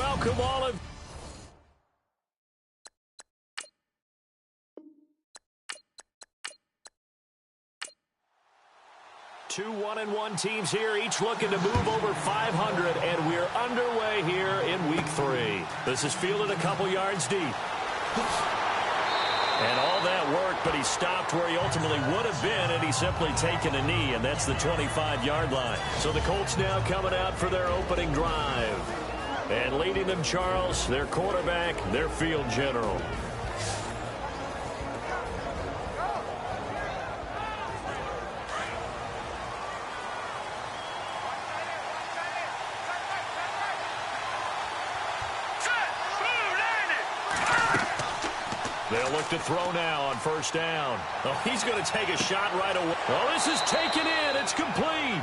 welcome all of 2 1-1 teams here, each looking to move over 500, and we're underway here in week 3. This is fielded a couple yards deep. And all that work, but he stopped where he ultimately would have been, and he's simply taken a knee, and that's the 25-yard line. So the Colts now coming out for their opening drive. And leading them, Charles, their quarterback, their field general. They'll look to throw now on first down. Oh, he's going to take a shot right away. Oh, this is taken in. It's complete.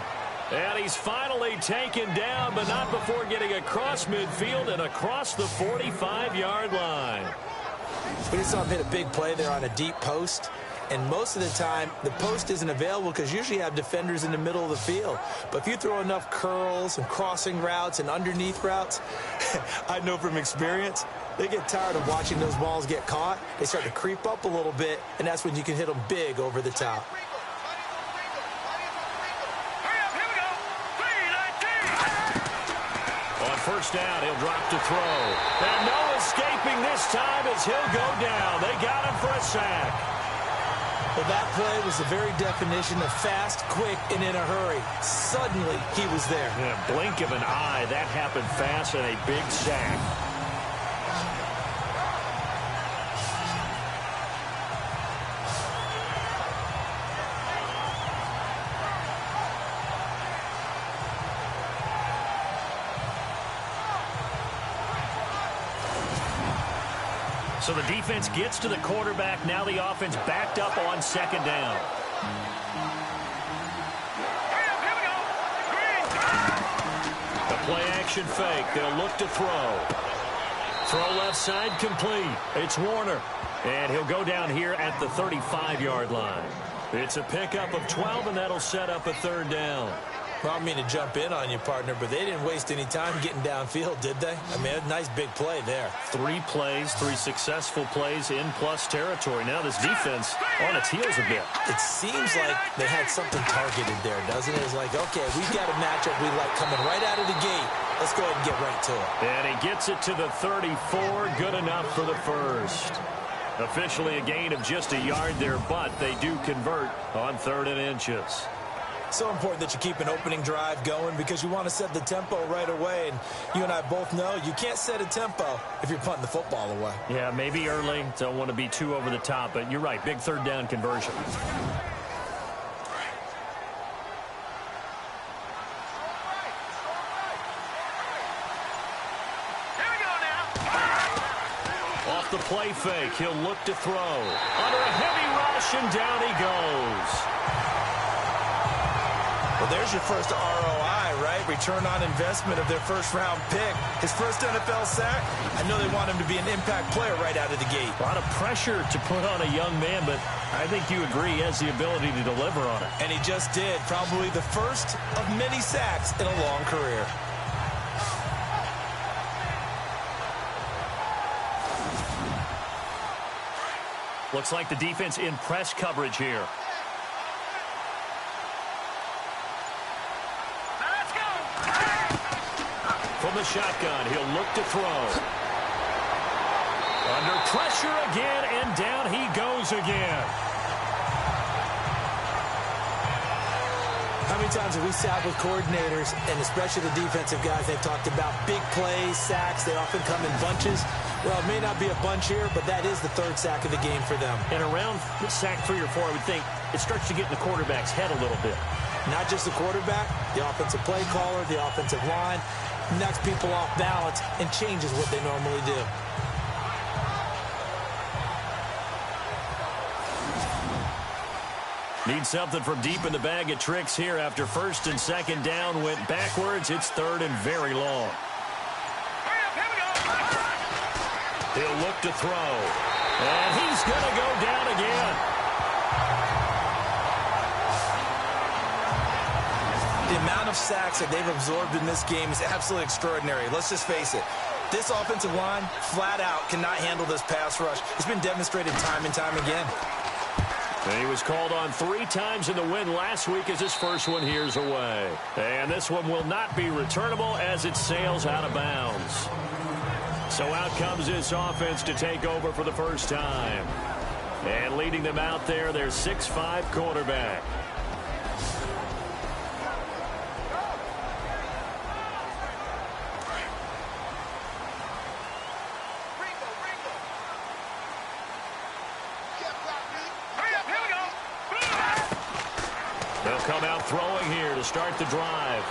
And he's finally taken down, but not before getting across midfield and across the 45-yard line. We just saw him hit a big play there on a deep post. And most of the time, the post isn't available because usually you have defenders in the middle of the field. But if you throw enough curls and crossing routes and underneath routes, I know from experience, they get tired of watching those balls get caught. They start to creep up a little bit, and that's when you can hit them big over the top. On first down, he'll drop to throw. And no escaping this time as he'll go down. They got him for a sack. Well, that play was the very definition of fast, quick, and in a hurry. Suddenly, he was there. Yeah, blink of an eye. That happened fast and a big sack. So the defense gets to the quarterback. Now the offense backed up on second down. The play action fake. They'll look to throw. Throw left side complete. It's Warner. And he'll go down here at the 35-yard line. It's a pickup of 12, and that'll set up a third down. Well, I don't mean to jump in on you, partner, but they didn't waste any time getting downfield, did they? I mean, a nice big play there. 3 plays, 3 successful plays in plus territory. Now this defense on its heels a bit. It seems like they had something targeted there, doesn't it? It's like, okay, we've got a matchup we like coming right out of the gate. Let's go ahead and get right to it. And he gets it to the 34. Good enough for the first. Officially a gain of just a yard there, but they do convert on 3rd and inches. So important that you keep an opening drive going because you want to set the tempo right away. And you and I both know you can't set a tempo if you're punting the football away. Yeah, maybe early. Don't want to be too over the top, but you're right. Big 3rd down conversion. Off the play fake, he'll look to throw. Under a heavy rush, and down he goes. Well, there's your first ROI, right? Return on investment of their first-round pick. His first NFL sack. I know they want him to be an impact player right out of the gate. A lot of pressure to put on a young man, but I think you agree he has the ability to deliver on it. And he just did. Probably the first of many sacks in a long career. Looks like the defense in press coverage here. From the shotgun, he'll look to throw. Under pressure again, and down he goes again. How many times have we sat with coordinators, and especially the defensive guys, they've talked about big plays, sacks. They often come in bunches. Well, it may not be a bunch here, but that is the 3rd sack of the game for them. And around sack 3 or 4, I would think it starts to get in the quarterback's head a little bit. Not just the quarterback, the offensive play caller, the offensive line. Knocks people off balance and changes what they normally do. Need something from deep in the bag of tricks here after 1st and 2nd down went backwards. It's 3rd and very long. He'll look to throw. And he's going to go down again. The amount of sacks that they've absorbed in this game is absolutely extraordinary. Let's just face it. This offensive line, flat out, cannot handle this pass rush. It's been demonstrated time and time again. And he was called on 3 times in the win last week as his first one here's away. And this one will not be returnable as it sails out of bounds. So out comes this offense to take over for the first time. And leading them out there, their 6'5" quarterback. They'll come out throwing here to start the drive.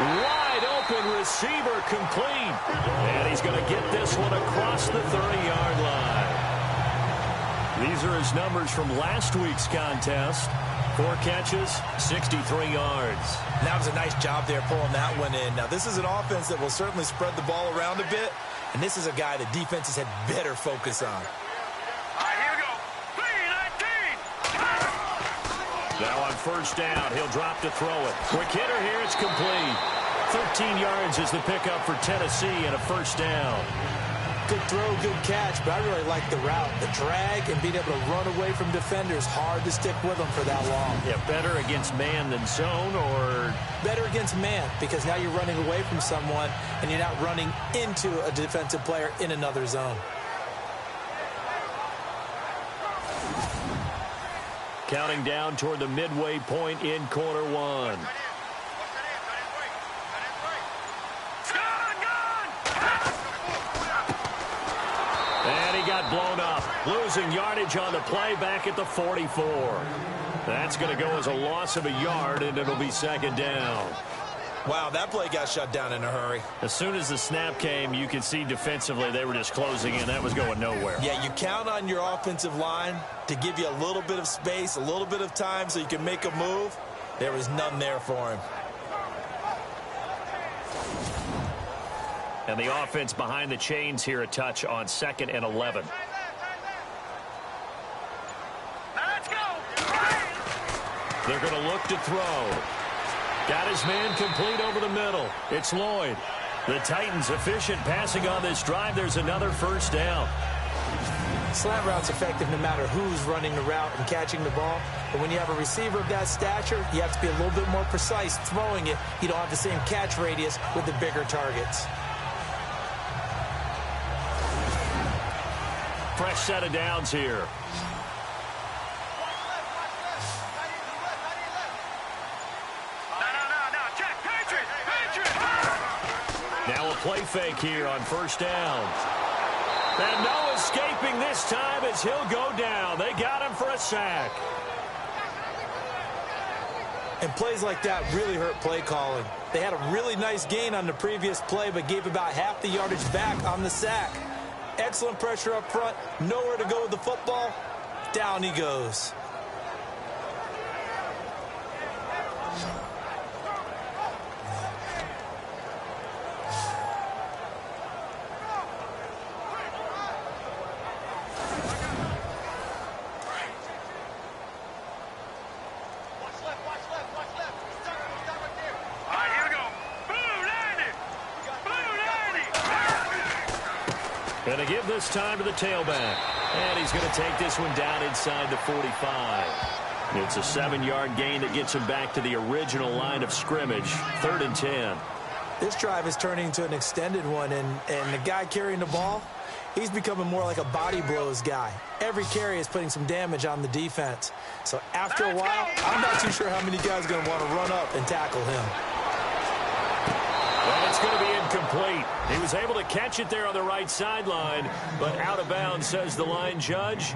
Wide open receiver complete. And he's going to get this one across the 30-yard line. These are his numbers from last week's contest. 4 catches, 63 yards. That was a nice job there pulling that one in. Now, this is an offense that will certainly spread the ball around a bit, and this is a guy that defenses had better focus on. Now on first down, he'll drop to throw it. Quick hitter here, it's complete. 13 yards is the pickup for Tennessee and a first down. Good throw, good catch, but I really like the route. The drag and being able to run away from defenders, hard to stick with them for that long. Yeah, better against man than zone, or? Better against man, because now you're running away from someone and you're not running into a defensive player in another zone. Counting down toward the midway point in quarter one. And he got blown up. Losing yardage on the play back at the 44. That's going to go as a loss of a yard, and it'll be second down. Wow, that play got shut down in a hurry. As soon as the snap came, you could see defensively they were just closing in. That was going nowhere. Yeah, you count on your offensive line to give you a little bit of space, a little bit of time so you can make a move. There was none there for him. And the offense behind the chains here a touch on 2nd and 11. Let's go! They're going to look to throw. Got his man complete over the middle. It's Lloyd. The Titans efficient passing on this drive. There's another first down. Slant route's effective no matter who's running the route and catching the ball. But when you have a receiver of that stature, you have to be a little bit more precise throwing it. You don't have the same catch radius with the bigger targets. Fresh set of downs here. Now a play fake here on first down. And no escaping this time as he'll go down. They got him for a sack. And plays like that really hurt play calling. They had a really nice gain on the previous play, but gave about half the yardage back on the sack. Excellent pressure up front. Nowhere to go with the football. Down he goes. Going to give this time to the tailback. And he's going to take this one down inside the 45. It's a 7-yard gain that gets him back to the original line of scrimmage. 3rd and 10. This drive is turning into an extended one, and the guy carrying the ball, he's becoming more like a body blows guy. Every carry is putting some damage on the defense. So after a while, I'm not too sure how many guys are going to want to run up and tackle him. Well, it's going to be incomplete. He was able to catch it there on the right sideline, but out of bounds, says the line judge.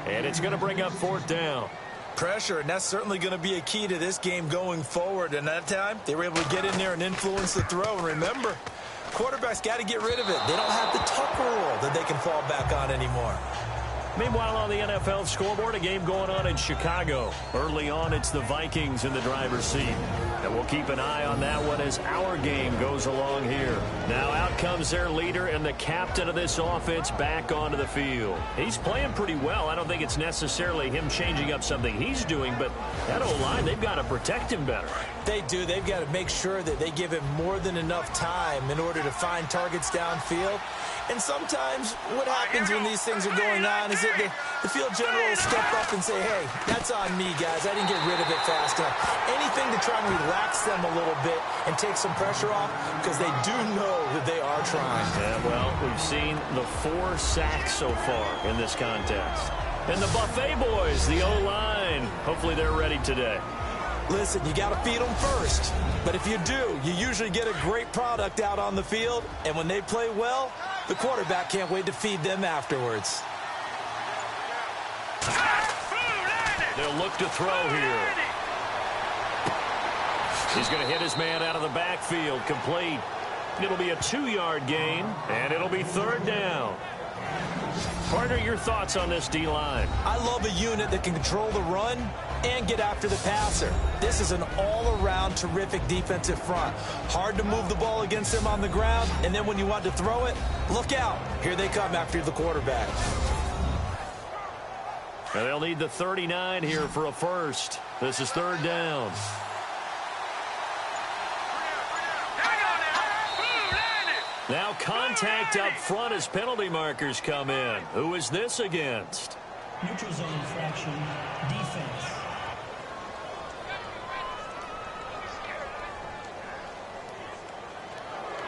And it's going to bring up 4th down. Pressure, and that's certainly going to be a key to this game going forward. And that time, they were able to get in there and influence the throw. And remember, quarterbacks got to get rid of it. They don't have the tuck rule that they can fall back on anymore. Meanwhile, on the NFL scoreboard, a game going on in Chicago. Early on, it's the Vikings in the driver's seat. And we'll keep an eye on that one as our game goes along here. Now out comes their leader and the captain of this offense back onto the field. He's playing pretty well. I don't think it's necessarily him changing up something he's doing, but that O-line, they've got to protect him better. They do. They've got to make sure that they give him more than enough time in order to find targets downfield. And sometimes what happens when these things are going on is that the field general will step up and say, hey, that's on me, guys. I didn't get rid of it fast enough. Anything to try and relax them a little bit and take some pressure off because they do know that they are trying. Yeah, well, we've seen the 4 sacks so far in this contest. And the Buffet boys, the O-line, hopefully they're ready today. Listen, you got to feed them first. But if you do, you usually get a great product out on the field. And when they play well, the quarterback can't wait to feed them afterwards. They'll look to throw here. He's going to hit his man out of the backfield, complete. It'll be a 2-yard gain, and it'll be 3rd down. Partner, your thoughts on this D-line? I love a unit that can control the run and get after the passer. This is an all-around terrific defensive front. Hard to move the ball against them on the ground, and then when you want to throw it, look out. Here they come after the quarterback. And they'll need the 39 here for a first. This is 3rd down. Now contact up front as penalty markers come in. Who is this against? Neutral zone infraction, defense.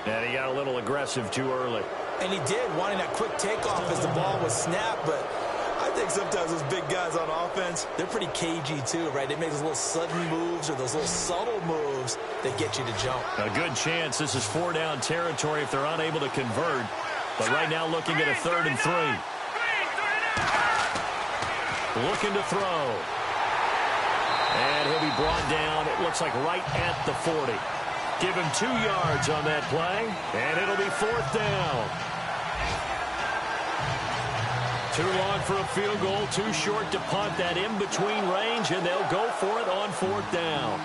And he got a little aggressive too early. And he did, wanting that quick takeoff as the ball was snapped, but I think sometimes those big guys on offense, they're pretty cagey too, right? They make those little sudden moves or those little subtle moves that get you to jump. A good chance this is 4-down territory if they're unable to convert. But right now looking at a 3rd and 3. Looking to throw. And he'll be brought down, it looks like right at the 40. Give him 2 yards on that play, and it'll be 4th down. Too long for a field goal, too short to punt that in-between range, and they'll go for it on 4th down.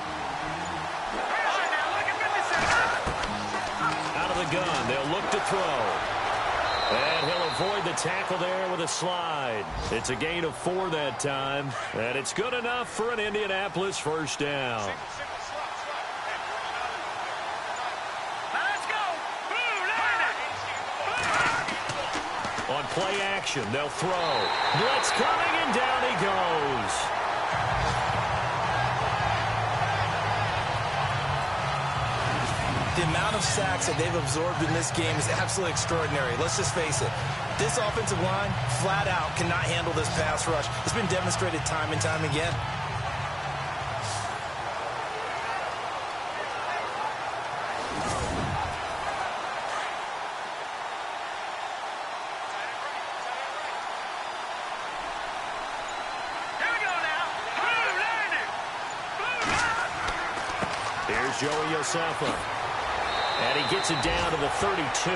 Out of the gun, they'll look to throw. And he'll avoid the tackle there with a slide. It's a gain of 4 that time, and it's good enough for an Indianapolis 1st down. On play action, they'll throw. Blitz coming, and down he goes. The amount of sacks that they've absorbed in this game is absolutely extraordinary. Let's just face it. This offensive line, flat out, cannot handle this pass rush. It's been demonstrated time and time again. Joey Yosafa. And he gets it down to the 32.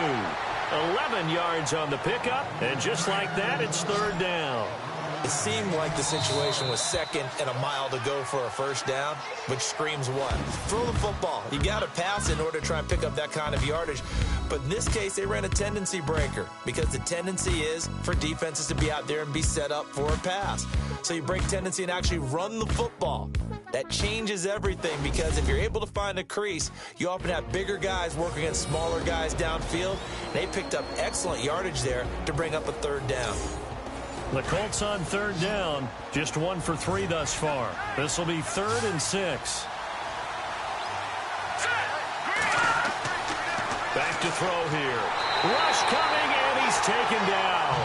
11 yards on the pickup. And just like that, it's 3rd down. It seemed like the situation was 2nd and a mile to go for a 1st down, which screams what? Throw the football. You got to pass in order to try and pick up that kind of yardage. But in this case, they ran a tendency breaker because the tendency is for defenses to be out there and be set up for a pass. So you break tendency and actually run the football. That changes everything because if you're able to find a crease, you often have bigger guys working against smaller guys downfield. They picked up excellent yardage there to bring up a 3rd down. The Colts on 3rd down, just 1 for 3 thus far. This will be 3rd and 6. Back to throw here. Rush coming, and he's taken down.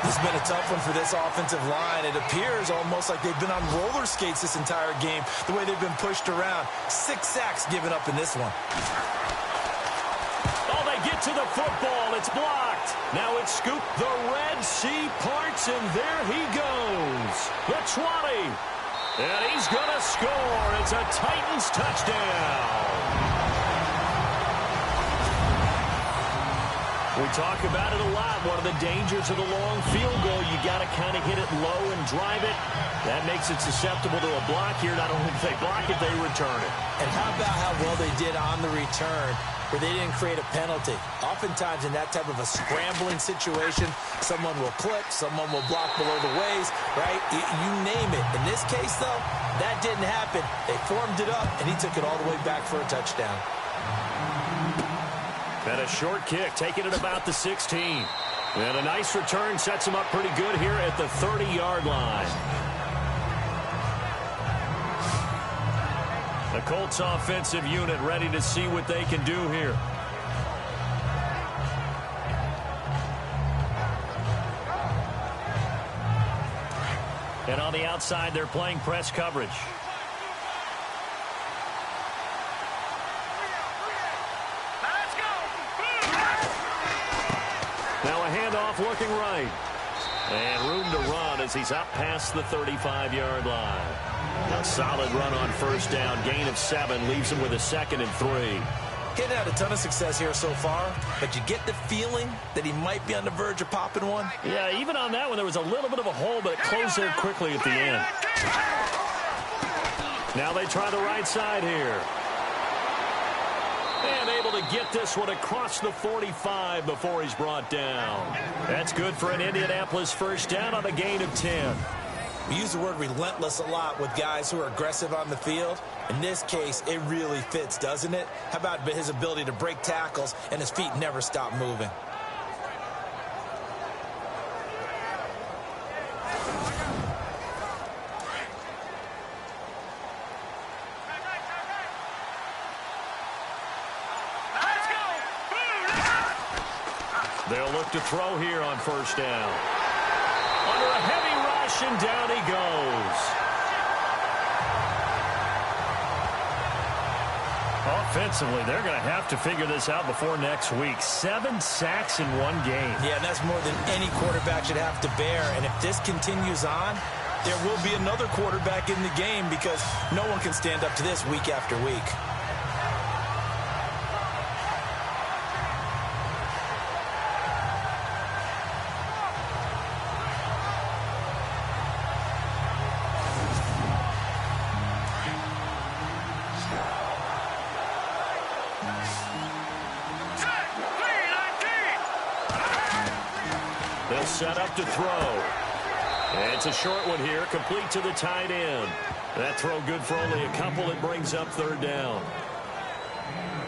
This has been a tough one for this offensive line. It appears almost like they've been on roller skates this entire game, the way they've been pushed around. 6 sacks given up in this one. Oh, they get to the football. It's blocked. Now it's scooped. The Red Sea parts, and there he goes. The 20. And he's going to score. It's a Titans touchdown. We talk about it a lot. One of the dangers of the long field goal, you got to kind of hit it low and drive it. That makes it susceptible to a block here. Not only do they block it, they return it. And how about how well they did on the return where they didn't create a penalty? Oftentimes in that type of a scrambling situation, someone will clip, someone will block below the waist, right? You name it. In this case, though, that didn't happen. They formed it up, and he took it all the way back for a touchdown. And a short kick, taking it about the 16. And a nice return sets him up pretty good here at the 30-yard line. The Colts offensive unit ready to see what they can do here. And on the outside, they're playing press coverage. Now a handoff looking right. And room to run as he's up past the 35-yard line. A solid run on first down. Gain of 7 leaves him with a 2nd and 3. Getting had a ton of success here so far, but you get the feeling that he might be on the verge of popping one. Yeah, even on that one, there was a little bit of a hole, but it closed there quickly at the end. Now they try the right side here. And able to get this one across the 45 before he's brought down. That's good for an Indianapolis first down on a gain of 10. We use the word relentless a lot with guys who are aggressive on the field. In this case, it really fits, doesn't it? How about his ability to break tackles and his feet never stop moving? They'll look to throw here on first down. Under a heavy rush, and down he goes. Offensively, they're going to have to figure this out before next week. 7 sacks in one game. Yeah, and that's more than any quarterback should have to bear. And if this continues on, there will be another quarterback in the game because no one can stand up to this week after week. They'll set up to throw. And it's a short one here, complete to the tight end. That throw good for only a couple. It brings up third down.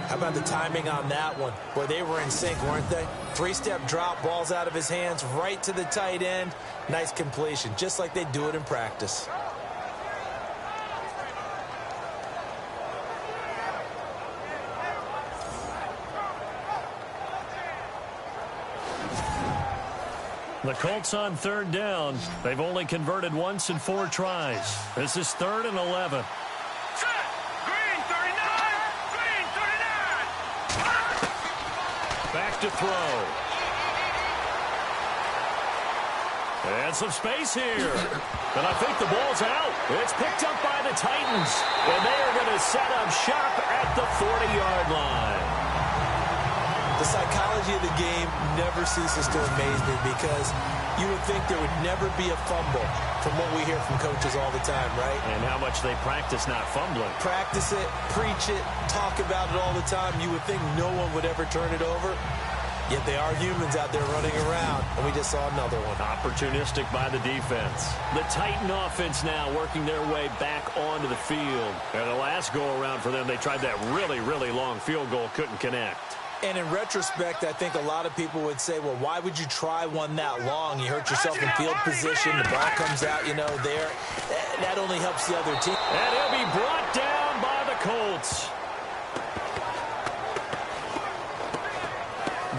How about the timing on that one? Where they were in sync, weren't they? 3-step drop, balls out of his hands, right to the tight end. Nice completion, just like they do it in practice. The Colts on third down. They've only converted once in 4 tries. This is 3rd and 11. Green 39! Green 39! Back to throw. And some space here. And I think the ball's out. It's picked up by the Titans. And they are going to set up shop at the 40-yard line. The psychology of the game never ceases to amaze me because you would think there would never be a fumble from what we hear from coaches all the time, right? And how much they practice not fumbling. Practice it, preach it, talk about it all the time. You would think no one would ever turn it over. Yet they are humans out there running around, and we just saw another one. Opportunistic by the defense. The Titan offense now working their way back onto the field. And the last go-around for them, they tried that really, really long field goal, couldn't connect. And in retrospect, I think a lot of people would say, well, why would you try one that long? You hurt yourself in field position. The ball comes out, you know, there. That only helps the other team. And he'll be brought down by the Colts.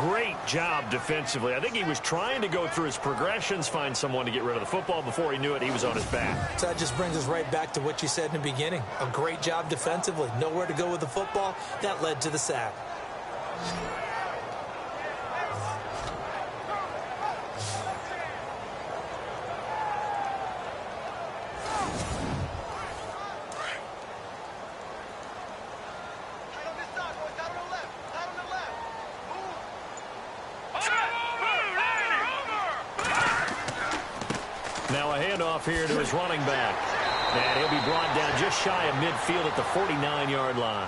Great job defensively. I think he was trying to go through his progressions, find someone to get rid of the football. Before he knew it, he was on his back. So that just brings us right back to what you said in the beginning. A great job defensively. Nowhere to go with the football. That led to the sack. Now a handoff here to his running back. And he'll be brought down just shy of midfield at the 49-yard line.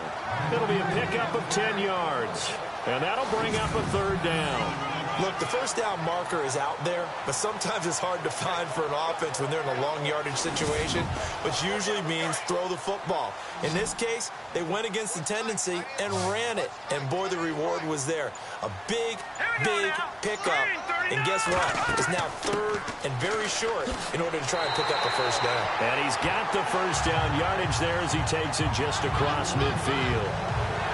It'll be a pickup of 10 yards. And that'll bring up a third down. Look, the first down marker is out there, but sometimes it's hard to find for an offense when they're in a long yardage situation, which usually means throw the football. In this case, they went against the tendency and ran it, and boy, the reward was there. A big, big pickup, and guess what? It's now third and very short in order to try and pick up the first down. And he's got the first down yardage there as he takes it just across midfield.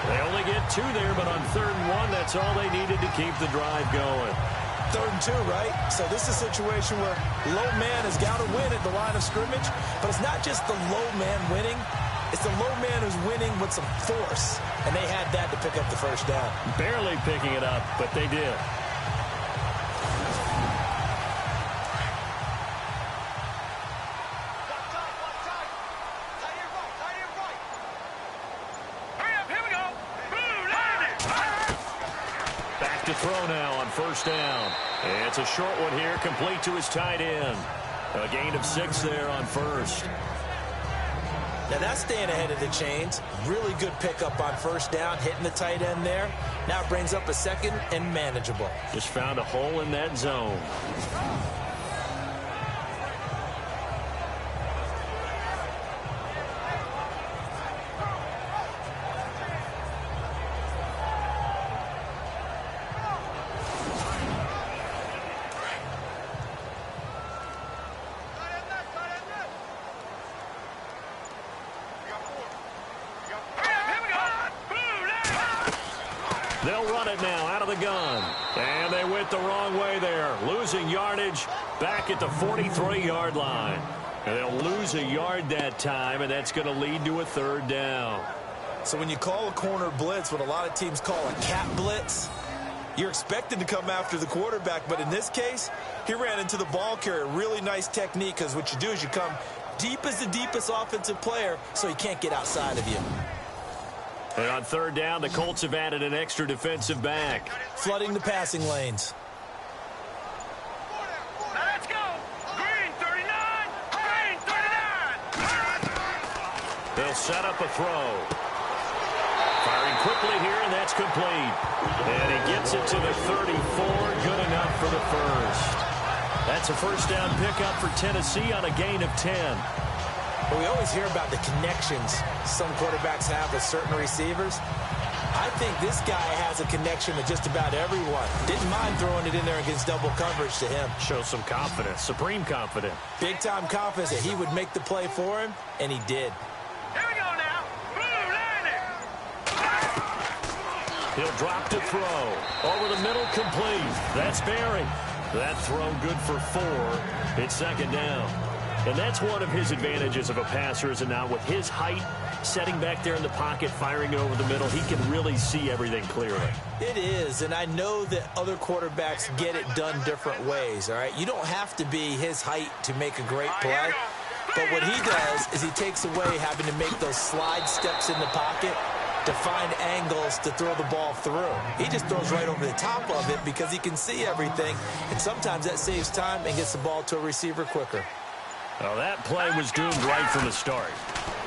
They only get 2 there, but on 3rd and 1, that's all they needed to keep the drive going. 3rd and 2, right? So this is a situation where low man has got to win at the line of scrimmage, but it's not just the low man winning. It's the low man who's winning with some force, and they had that to pick up the first down. Barely picking it up, but they did. Throw now on first down. It's a short one here, complete to his tight end. A gain of 6 there on first. Now that's staying ahead of the chains. Really good pickup on first down, hitting the tight end there. Now it brings up a 2nd and manageable. Just found a hole in that zone. They'll run it now out of the gun. And they went the wrong way there. Losing yardage back at the 43-yard line. And they'll lose a yard that time, and that's going to lead to a 3rd down. So when you call a corner blitz, what a lot of teams call a cat blitz, you're expected to come after the quarterback. But in this case, he ran into the ball carrier. Really nice technique, because what you do is you come deep as the deepest offensive player so he can't get outside of you. And on 3rd down, the Colts have added an extra defensive back. Flooding the passing lanes. Now let's go. Green 39. Green 39. They'll set up a throw. Firing quickly here, and that's complete. And he gets it to the 34. Good enough for the first. That's a first down pickup for Tennessee on a gain of 10. But we always hear about the connections some quarterbacks have with certain receivers. I think this guy has a connection with just about everyone. Didn't mind throwing it in there against double coverage to him. Shows some confidence, supreme confidence. Big-time confidence that he would make the play for him, and he did. Here we go now. Blue landing. He'll drop to throw. Over the middle, complete. That's Barry. That throw good for 4. It's 2nd down. And that's one of his advantages of a passer, is now with his height, setting back there in the pocket, firing it over the middle, he can really see everything clearly. It is, and I know that other quarterbacks get it done different ways, all right? You don't have to be his height to make a great play, but what he does is he takes away having to make those slide steps in the pocket to find angles to throw the ball through. He just throws right over the top of it because he can see everything, and sometimes that saves time and gets the ball to a receiver quicker. Well, that play was doomed right from the start.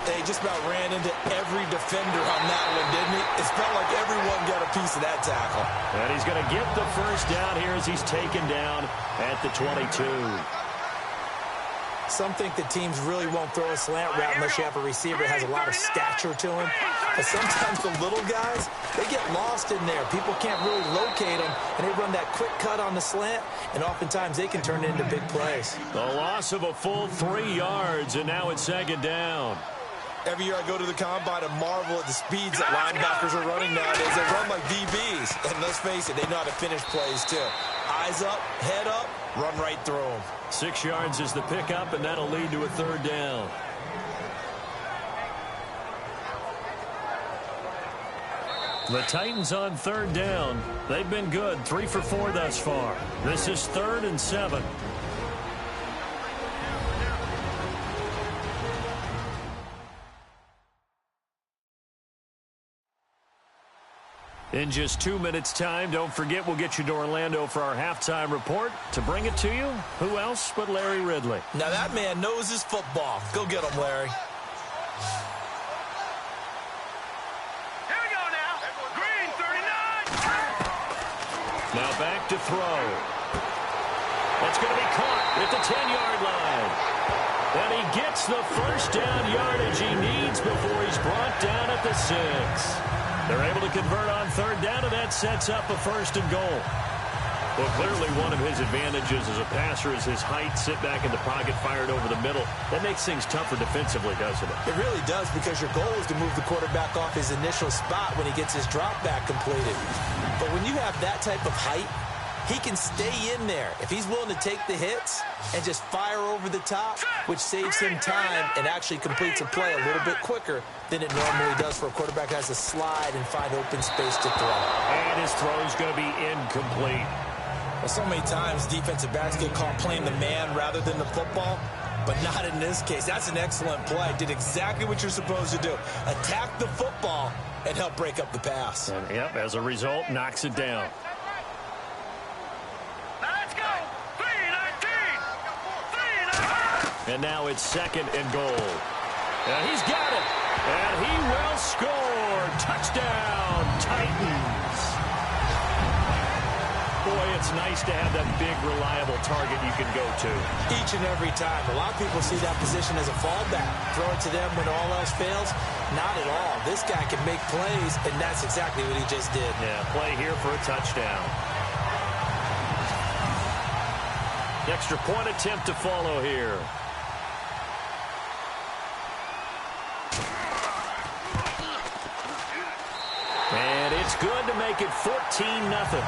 They just about ran into every defender on that one, didn't he? It felt like everyone got a piece of that tackle. And he's going to get the first down here as he's taken down at the 22. Some think that teams really won't throw a slant route unless you have a receiver that has a lot of stature to him. But sometimes the little guys, they get lost in there. People can't really locate them, and they run that quick cut on the slant, and oftentimes they can turn it into big plays. The loss of a full 3 yards, and now it's 2nd down. Every year I go to the combine and marvel at the speeds that linebackers are running nowadays. They run like DBs, and let's face it, they know how to finish plays too. Eyes up, head up, run right through them. 6 yards is the pickup, and that'll lead to a 3rd down. The Titans on 3rd down. They've been good, 3 for 4 thus far. This is 3rd and 7. In just 2 minutes' time, don't forget we'll get you to Orlando for our halftime report. To bring it to you, who else but Larry Ridley? Now that man knows his football. Go get him, Larry. Here we go now. Green 39. Now back to throw. That's going to be caught at the 10-yard line. And he gets the first down yardage he needs before he's brought down at the 6. They're able to convert on third down, and that sets up a first and goal. Well, clearly one of his advantages as a passer is his height, sit back in the pocket, fired over the middle. That makes things tougher defensively, doesn't it? It really does, because your goal is to move the quarterback off his initial spot when he gets his drop back completed. But when you have that type of height, he can stay in there if he's willing to take the hits and just fire over the top, which saves him time and actually completes a play a little bit quicker than it normally does for a quarterback who has to slide and find open space to throw. And his throw's going to be incomplete. Well, so many times defensive backs get caught playing the man rather than the football, but not in this case. That's an excellent play. Did exactly what you're supposed to do. Attack the football and help break up the pass. And, yep, as a result, knocks it down. And now it's second and goal. And he's got it. And he will score. Touchdown, Titans. Boy, it's nice to have that big, reliable target you can go to. Each and every time. A lot of people see that position as a fallback. Throw it to them when all else fails. Not at all. This guy can make plays, and that's exactly what he just did. Yeah, play here for a touchdown. Extra point attempt to follow here. And it's good to make it 14-0.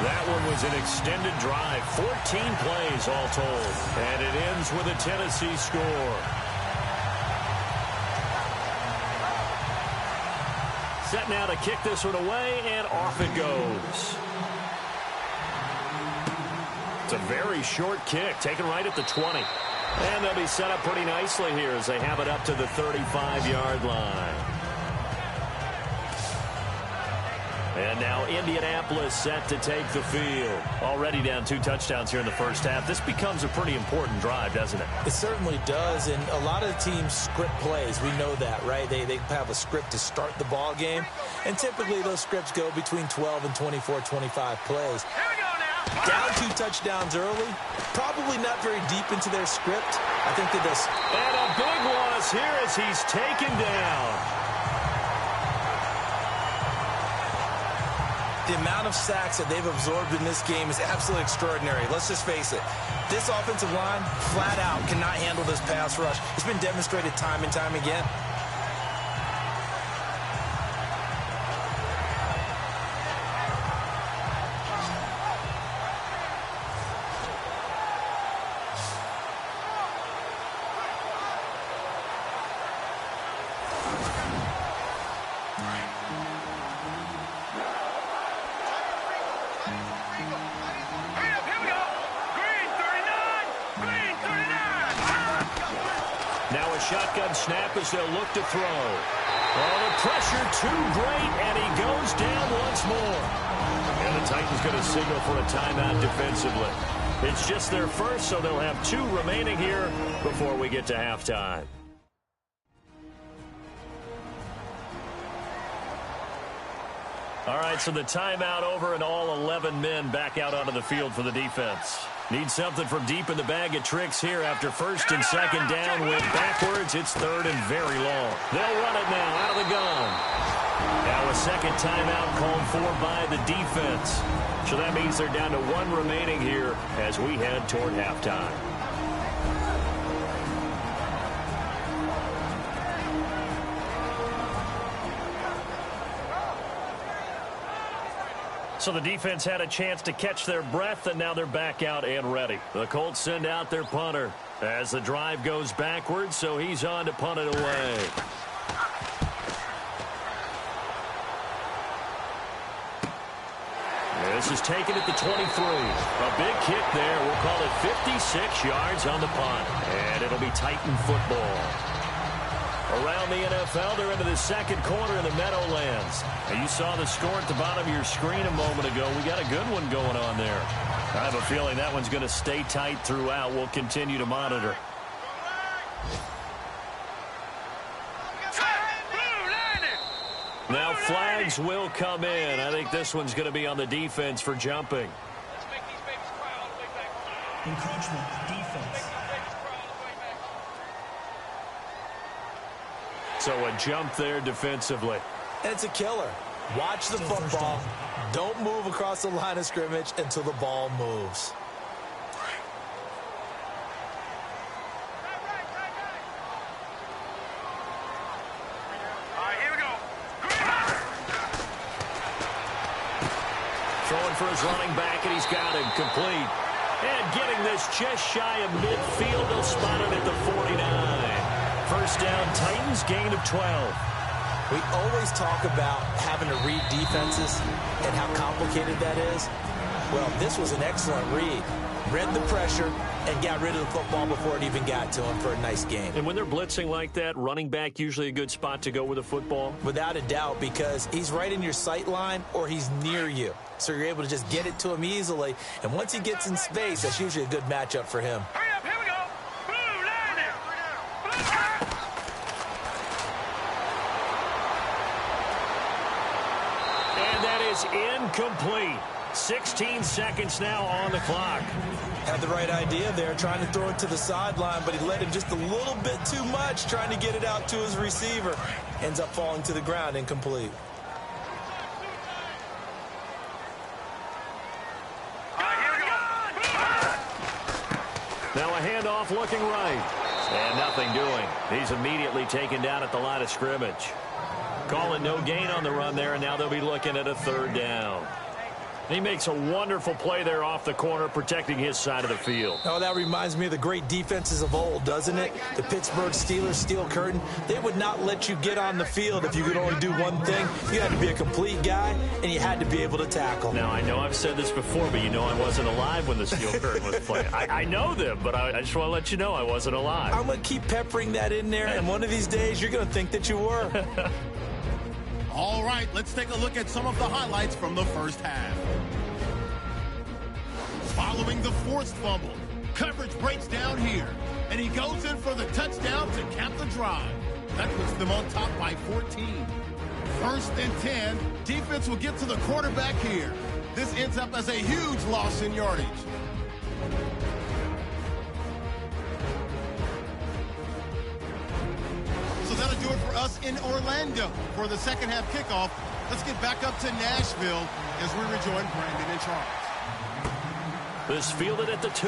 That one was an extended drive, 14 plays all told. And it ends with a Tennessee score. Set now to kick this one away, and off it goes. It's a very short kick, taken right at the 20. And they'll be set up pretty nicely here as they have it up to the 35-yard line. And now Indianapolis set to take the field. Already down 2 touchdowns here in the first half. This becomes a pretty important drive, doesn't it? It certainly does, and a lot of teams script plays. We know that, right? They have a script to start the ball game, and typically those scripts go between 12 and 24, 25 plays. Here we go now. Down 2 touchdowns early, probably not very deep into their script. I think that this... And a big loss here as he's taken down. The amount of sacks that they've absorbed in this game is absolutely extraordinary. Let's just face it. This offensive line, flat out, cannot handle this pass rush. It's been demonstrated time and time again. Shotgun snap as they'll look to throw. Oh, the pressure too great, and he goes down once more. And the Titans going to signal for a timeout defensively. It's just their first, so they'll have 2 remaining here before we get to halftime. All right, so the timeout over and all 11 men back out onto the field for the defense. Need something from deep in the bag of tricks here after first and second down went backwards. It's third and very long. They'll run it now out of the gun. Now a second timeout called for by the defense. So that means they're down to 1 remaining here as we head toward halftime. So the defense had a chance to catch their breath, and now they're back out and ready. The Colts send out their punter as the drive goes backwards, so he's on to punt it away. This is taken at the 23. A big kick there. We'll call it 56 yards on the punt. And it'll be Titan football. Around the NFL, they're into the second quarter in the Meadowlands. And you saw the score at the bottom of your screen a moment ago. We got a good one going on there. I have a feeling that one's going to stay tight throughout. We'll continue to monitor. Now flags will come in. I think this one's going to be on the defense for jumping. Encroachment, defense. So a jump there defensively. And it's a killer. Watch the football. Don't move across the line of scrimmage until the ball moves. All right, here we go. Throwing for his running back, and he's got him complete. And getting this just shy of midfield. They'll spot it at the 49. First down, Titans, gain of 12. We always talk about having to read defenses and how complicated that is. Well, this was an excellent read. Read the pressure and got rid of the football before it even got to him for a nice game. And when they're blitzing like that, running back usually a good spot to go with the football? Without a doubt, because he's right in your sight line or he's near you. So you're able to just get it to him easily. And once he gets in space, that's usually a good matchup for him. Hurry up, here we go. Blue line there. And that is incomplete. 16 seconds now on the clock. Had the right idea there, trying to throw it to the sideline, but he let him just a little bit too much, trying to get it out to his receiver. Ends up falling to the ground, incomplete. Now a handoff looking right. And nothing doing. He's immediately taken down at the line of scrimmage. Calling no gain on the run there, and now they'll be looking at a third down. He makes a wonderful play there off the corner, protecting his side of the field. Oh, that reminds me of the great defenses of old, doesn't it? The Pittsburgh Steelers, Steel Curtain, they would not let you get on the field if you could only do one thing. You had to be a complete guy, and you had to be able to tackle. Now, I know I've said this before, but you know I wasn't alive when the Steel Curtain was playing. I know them, but I just want to let you know I wasn't alive. I'm going to keep peppering that in there, and one of these days you're going to think that you were. All right, let's take a look at some of the highlights from the first half. Following the forced fumble, coverage breaks down here, and he goes in for the touchdown to cap the drive. That puts them on top by 14. First and 10, defense will get to the quarterback here. This ends up as a huge loss in yardage. So that'll do it for us in Orlando for the second half kickoff. Let's get back up to Nashville as we rejoin Brandon and Charles. This fielded at the 2.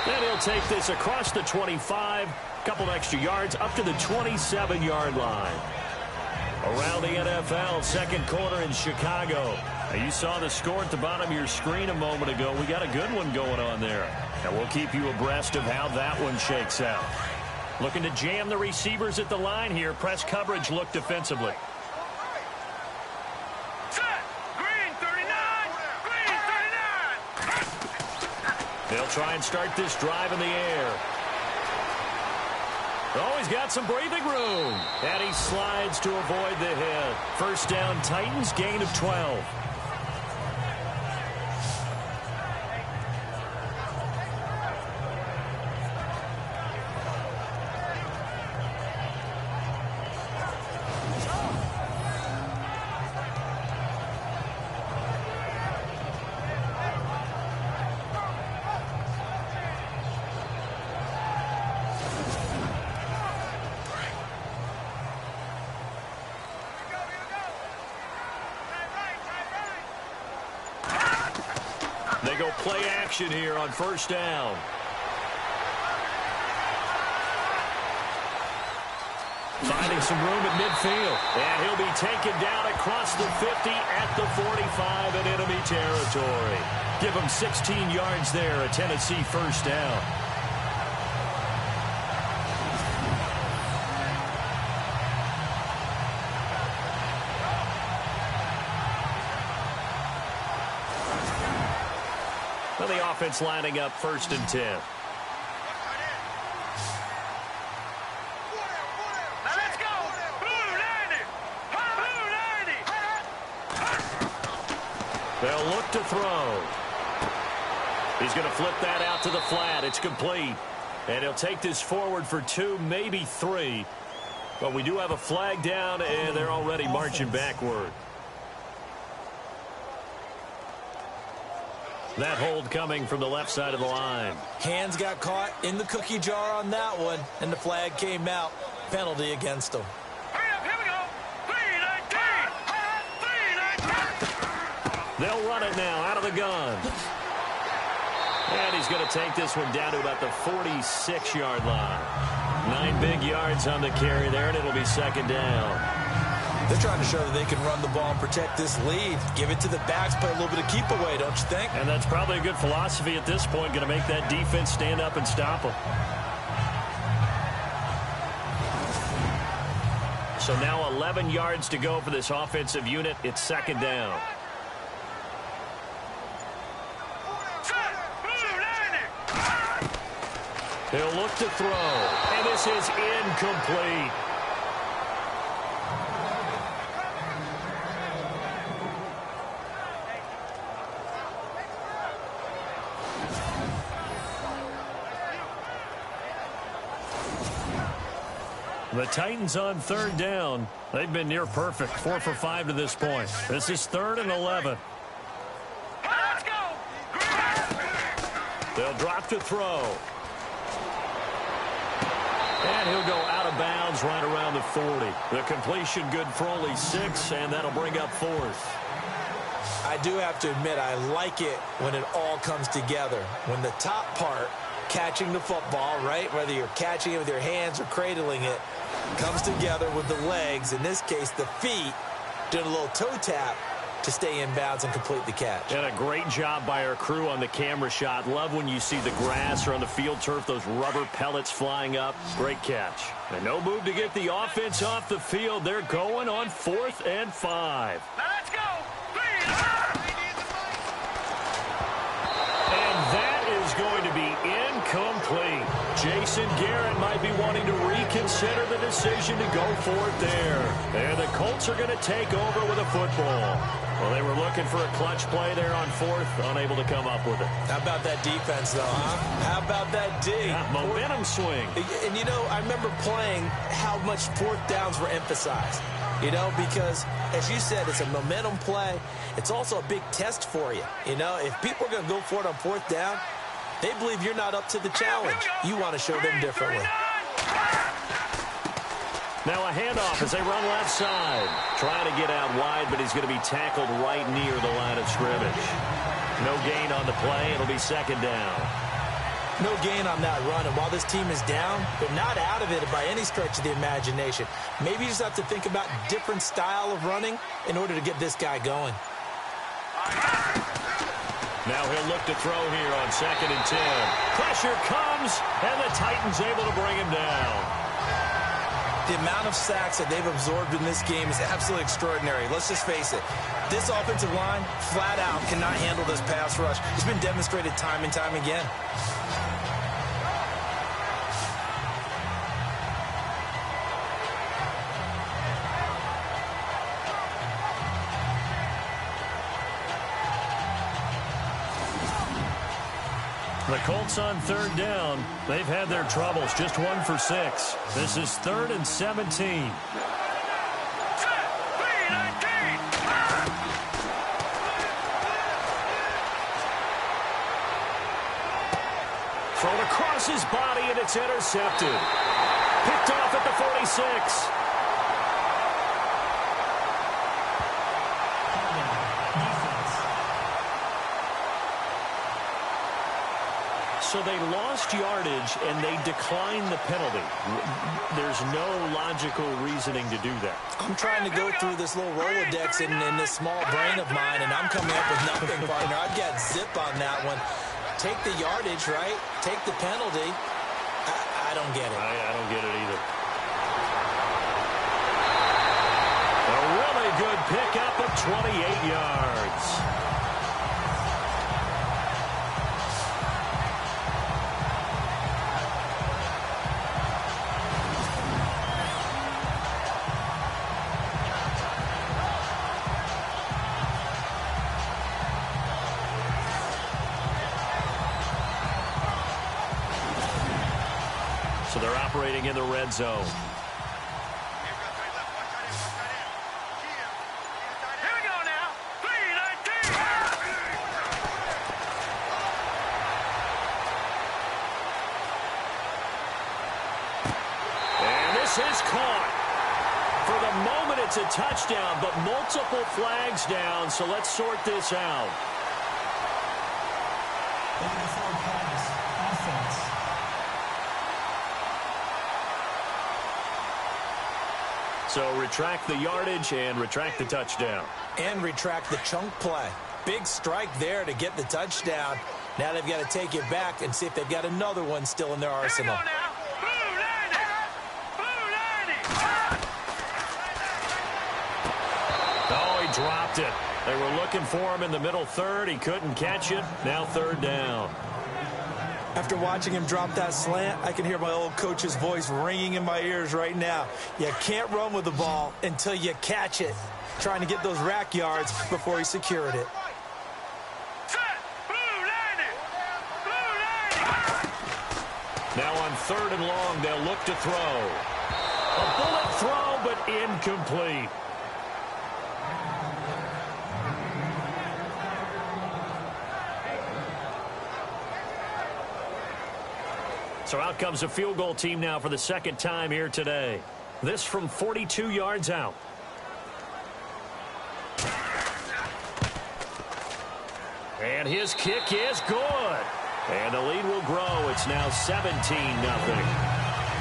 Then he'll take this across the 25. Couple extra yards up to the 27-yard line. Around the NFL, second quarter in Chicago. Now, you saw the score at the bottom of your screen a moment ago. We got a good one going on there. And we'll keep you abreast of how that one shakes out. Looking to jam the receivers at the line here. Press coverage look defensively. They'll try and start this drive in the air. Oh, he's got some breathing room. And he slides to avoid the hit. First down, Titans, gain of 12. They go play action here on first down. Finding some room at midfield. And he'll be taken down across the 50 at the 45 in enemy territory. Give him 16 yards there, a Tennessee first down. The offense lining up first and 10. They'll look to throw. He's going to flip that out to the flat. It's complete. And he'll take this forward for 2, maybe 3. But we do have a flag down, and they're already marching backward. That hold coming from the left side of the line. Hands got caught in the cookie jar on that one, and the flag came out. Penalty against them. Here we go. 3-19. They'll run it now out of the gun. And he's going to take this one down to about the 46-yard line. 9 big yards on the carry there, and it'll be second down. They're trying to show that they can run the ball and protect this lead. Give it to the backs, play a little bit of keep away, don't you think? And that's probably a good philosophy at this point, going to make that defense stand up and stop them. So now 11 yards to go for this offensive unit. It's second down. He'll look to throw, and this is incomplete. The Titans on third down. They've been near perfect, 4 for 5 to this point. This is 3rd and 11. Let's go. They'll drop to throw. And he'll go out of bounds right around the 40. The completion good for only 6, and that'll bring up 4th. I do have to admit, I like it when it all comes together. When the top part, catching the football, right, whether you're catching it with your hands or cradling it, comes together with the legs, in this case the feet, doing a little toe tap to stay in bounds and complete the catch. And a great job by our crew on the camera shot. Love when you see the grass or on the field turf, those rubber pellets flying up. Great catch. And no move to get the offense off the field. They're going on 4th and 5. Let's go. And that is going to be incomplete. Jason Garrett might be wanting to reconsider the decision to go for it there. And the Colts are going to take over with a football. Well, they were looking for a clutch play there on 4th, unable to come up with it. How about that defense, though, huh? How about that D? Yeah, momentum swing. And, you know, I remember playing how much 4th downs were emphasized. You know, because, as you said, it's a momentum play. It's also a big test for you. You know, if people are going to go for it on 4th down, they believe you're not up to the challenge. You want to show them differently. Now a handoff as they run left side. Trying to get out wide, but he's going to be tackled right near the line of scrimmage. No gain on the play. It'll be second down. No gain on that run, and while this team is down, they're not out of it by any stretch of the imagination. Maybe you just have to think about different style of running in order to get this guy going. Now he'll look to throw here on 2nd and 10. Pressure comes, and the Titans able to bring him down. The amount of sacks that they've absorbed in this game is absolutely extraordinary. Let's just face it. This offensive line, flat out, cannot handle this pass rush. It's been demonstrated time and time again. The Colts on third down. They've had their troubles. Just 1 for 6. This is 3rd and 17. Thrown across his body, and it's intercepted. Picked off at the 46. So they lost yardage, and they declined the penalty. There's no logical reasoning to do that. I'm trying to go through this little Rolodex in this small brain of mine, and I'm coming up with nothing, partner. I've got zip on that one. Take the yardage, right? Take the penalty. I don't get it. I don't get it either. A really good pickup of 28 yards. So they're operating in the red zone. Here we go now. 3-19. And this is caught. For the moment, it's a touchdown, but multiple flags down, so let's sort this out. W3 Colts offense. So retract the yardage and retract the touchdown. And retract the chunk play. Big strike there to get the touchdown. Now they've got to take it back and see if they've got another one still in their arsenal. Here we go now. Blue 90. Blue 90. Oh, he dropped it. They were looking for him in the middle third. He couldn't catch it. Now third down. After watching him drop that slant, I can hear my old coach's voice ringing in my ears right now. You can't run with the ball until you catch it. Trying to get those rack yards before he secured it. Set. Blue 90. Blue 90. Now on third and long, they'll look to throw. A bullet throw, but incomplete. So out comes a field goal team now for the second time here today. This from 42 yards out. And his kick is good. And the lead will grow. It's now 17-0.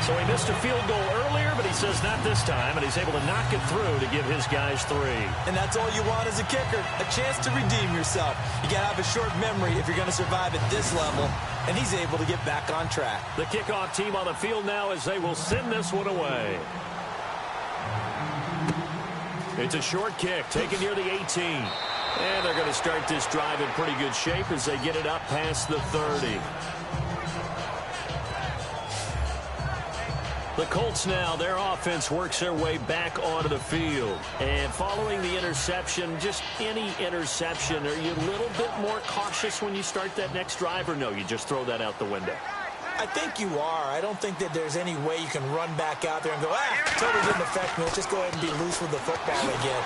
So he missed a field goal earlier, but he says not this time, and he's able to knock it through to give his guys 3. And that's all you want as a kicker, a chance to redeem yourself. You got to have a short memory if you're going to survive at this level, and he's able to get back on track. The kickoff team on the field now as they will send this one away. It's a short kick taken near the 18. And they're going to start this drive in pretty good shape as they get it up past the 30. The Colts now, their offense works their way back onto the field. And following the interception, just any interception, are you a little bit more cautious when you start that next drive, or no, you just throw that out the window? I think you are. I don't think that there's any way you can run back out there and go, totally didn't affect me. Let's just go ahead and be loose with the football again.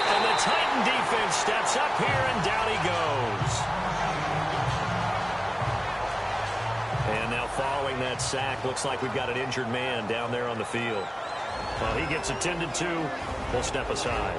And the Titan defense steps up here, and down he goes. And now following that sack, looks like we've got an injured man down there on the field. Well, he gets attended to. We'll step aside.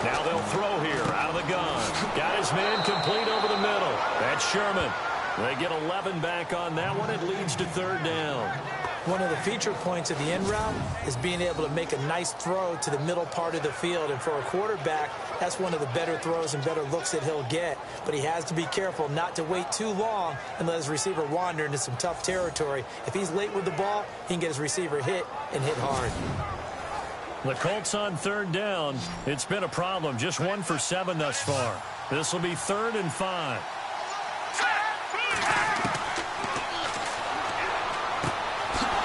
Now they'll throw here out of the gun. Got his man complete over the middle. That's Sherman. They get 11 back on that one. It leads to third down. One of the feature points of the end route is being able to make a nice throw to the middle part of the field. And for a quarterback, that's one of the better throws and better looks that he'll get. But he has to be careful not to wait too long and let his receiver wander into some tough territory. If he's late with the ball, he can get his receiver hit and hit hard. The Colts on third down. It's been a problem. Just 1 for 7 thus far. This will be 3rd and 5.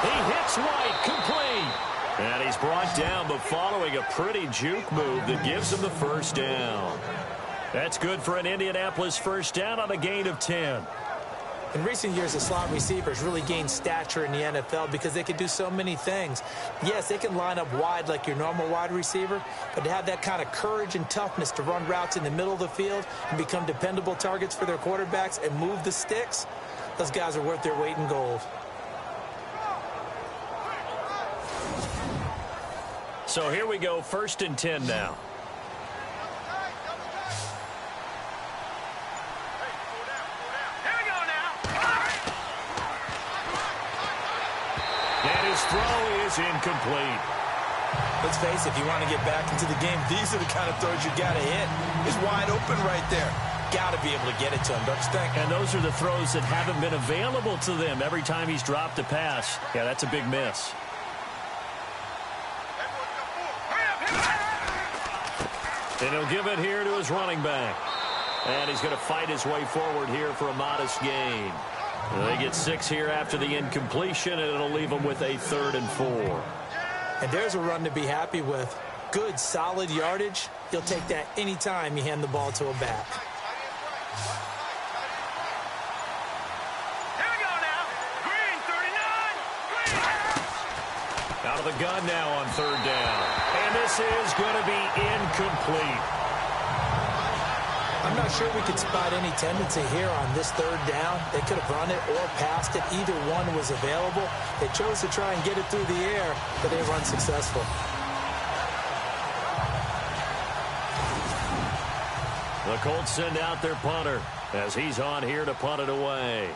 He hits White, complete. And he's brought down, but following a pretty juke move that gives him the first down. That's good for an Indianapolis first down on a gain of 10. In recent years, the slot receivers really gained stature in the NFL because they can do so many things. Yes, they can line up wide like your normal wide receiver, but to have that kind of courage and toughness to run routes in the middle of the field and become dependable targets for their quarterbacks and move the sticks, those guys are worth their weight in gold. So here we go, 1st and 10 now. His throw is incomplete. Let's face it, if you want to get back into the game, these are the kind of throws you got to hit. He's wide open right there. Got to be able to get it to him, don't you think? And those are the throws that haven't been available to them every time he's dropped a pass. Yeah, that's a big miss. And he'll give it here to his running back. And he's going to fight his way forward here for a modest gain. They get 6 here after the incompletion, and it'll leave them with a 3rd and 4. And there's a run to be happy with. Good, solid yardage. You'll take that anytime you hand the ball to a back. Here we go now. Green, 39. Green. Out of the gun now on 3rd down. And this is going to be incomplete. I'm not sure we could spot any tendency here on this 3rd down. They could have run it or passed it. Either one was available. They chose to try and get it through the air, but they were unsuccessful. The Colts send out their punter as he's on here to punt it away.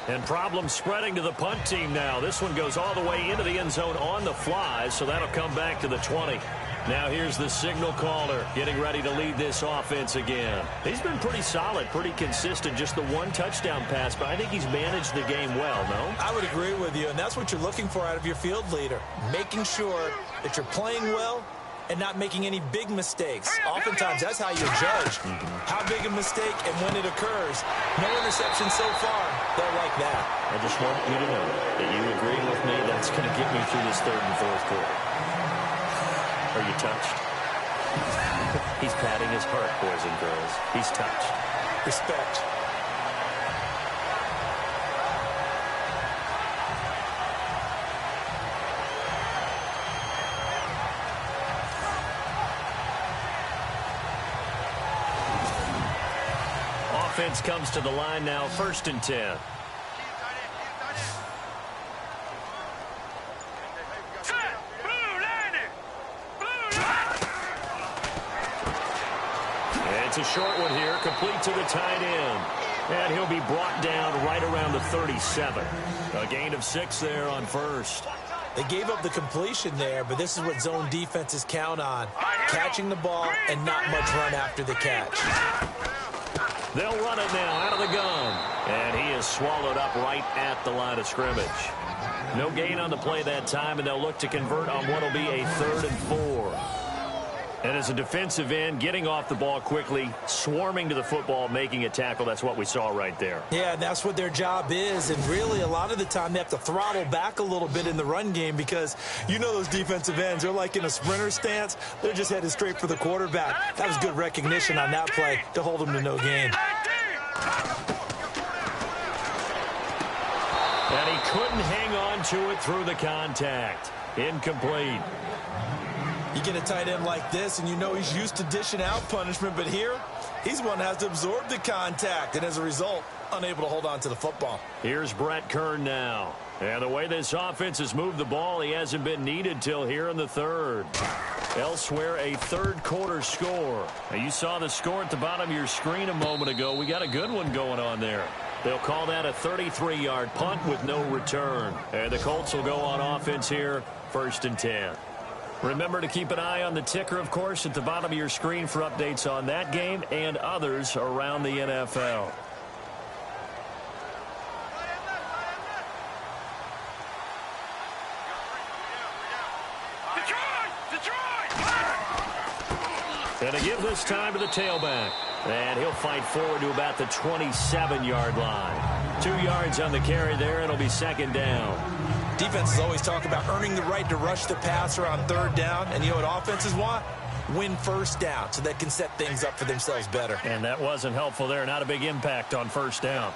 And problems spreading to the punt team now. This one goes all the way into the end zone on the fly, so that'll come back to the 20. Now here's the signal caller getting ready to lead this offense again. He's been pretty solid, pretty consistent, just the 1 touchdown pass, but I think he's managed the game well, no? I would agree with you, and that's what you're looking for out of your field leader, making sure that you're playing well and not making any big mistakes. Oftentimes, that's how you judge how big a mistake and when it occurs. No interception so far. They'll like that. I just want you to know that you agree with me. That's going to get me through this 3rd and 4th quarter. Are you touched? He's patting his heart, boys and girls. He's touched. Respect. Offense comes to the line now, 1st and 10. It's a short one here, complete to the tight end. And he'll be brought down right around the 37. A gain of 6 there on 1st. They gave up the completion there, but this is what zone defenses count on. Catching the ball and not much run after the catch. They'll run it now out of the gun. And he is swallowed up right at the line of scrimmage. No gain on the play that time, and they'll look to convert on what will be a 3rd and 4. And as a defensive end, getting off the ball quickly, swarming to the football, making a tackle, that's what we saw right there. Yeah, and that's what their job is. And really, a lot of the time, they have to throttle back a little bit in the run game because you know those defensive ends, they're like in a sprinter stance. They're just headed straight for the quarterback. That was good recognition on that play to hold them to no gain. And he couldn't hang on to it through the contact. Incomplete. You get a tight end like this, and you know he's used to dishing out punishment, but here, he's one that has to absorb the contact, and as a result, unable to hold on to the football. Here's Brett Kern now. And the way this offense has moved the ball, he hasn't been needed till here in the 3rd. Elsewhere, a 3rd quarter score. Now, you saw the score at the bottom of your screen a moment ago. We got a good one going on there. They'll call that a 33-yard punt with no return. And the Colts will go on offense here, 1st and 10. Remember to keep an eye on the ticker, of course, at the bottom of your screen for updates on that game and others around the NFL. And to give this time to the tailback. And he'll fight forward to about the 27-yard line. 2 yards on the carry there, and it'll be 2nd down. Defenses always talk about earning the right to rush the passer on 3rd down. And you know what offenses want? Win 1st down so they can set things up for themselves better. And that wasn't helpful there. Not a big impact on 1st down.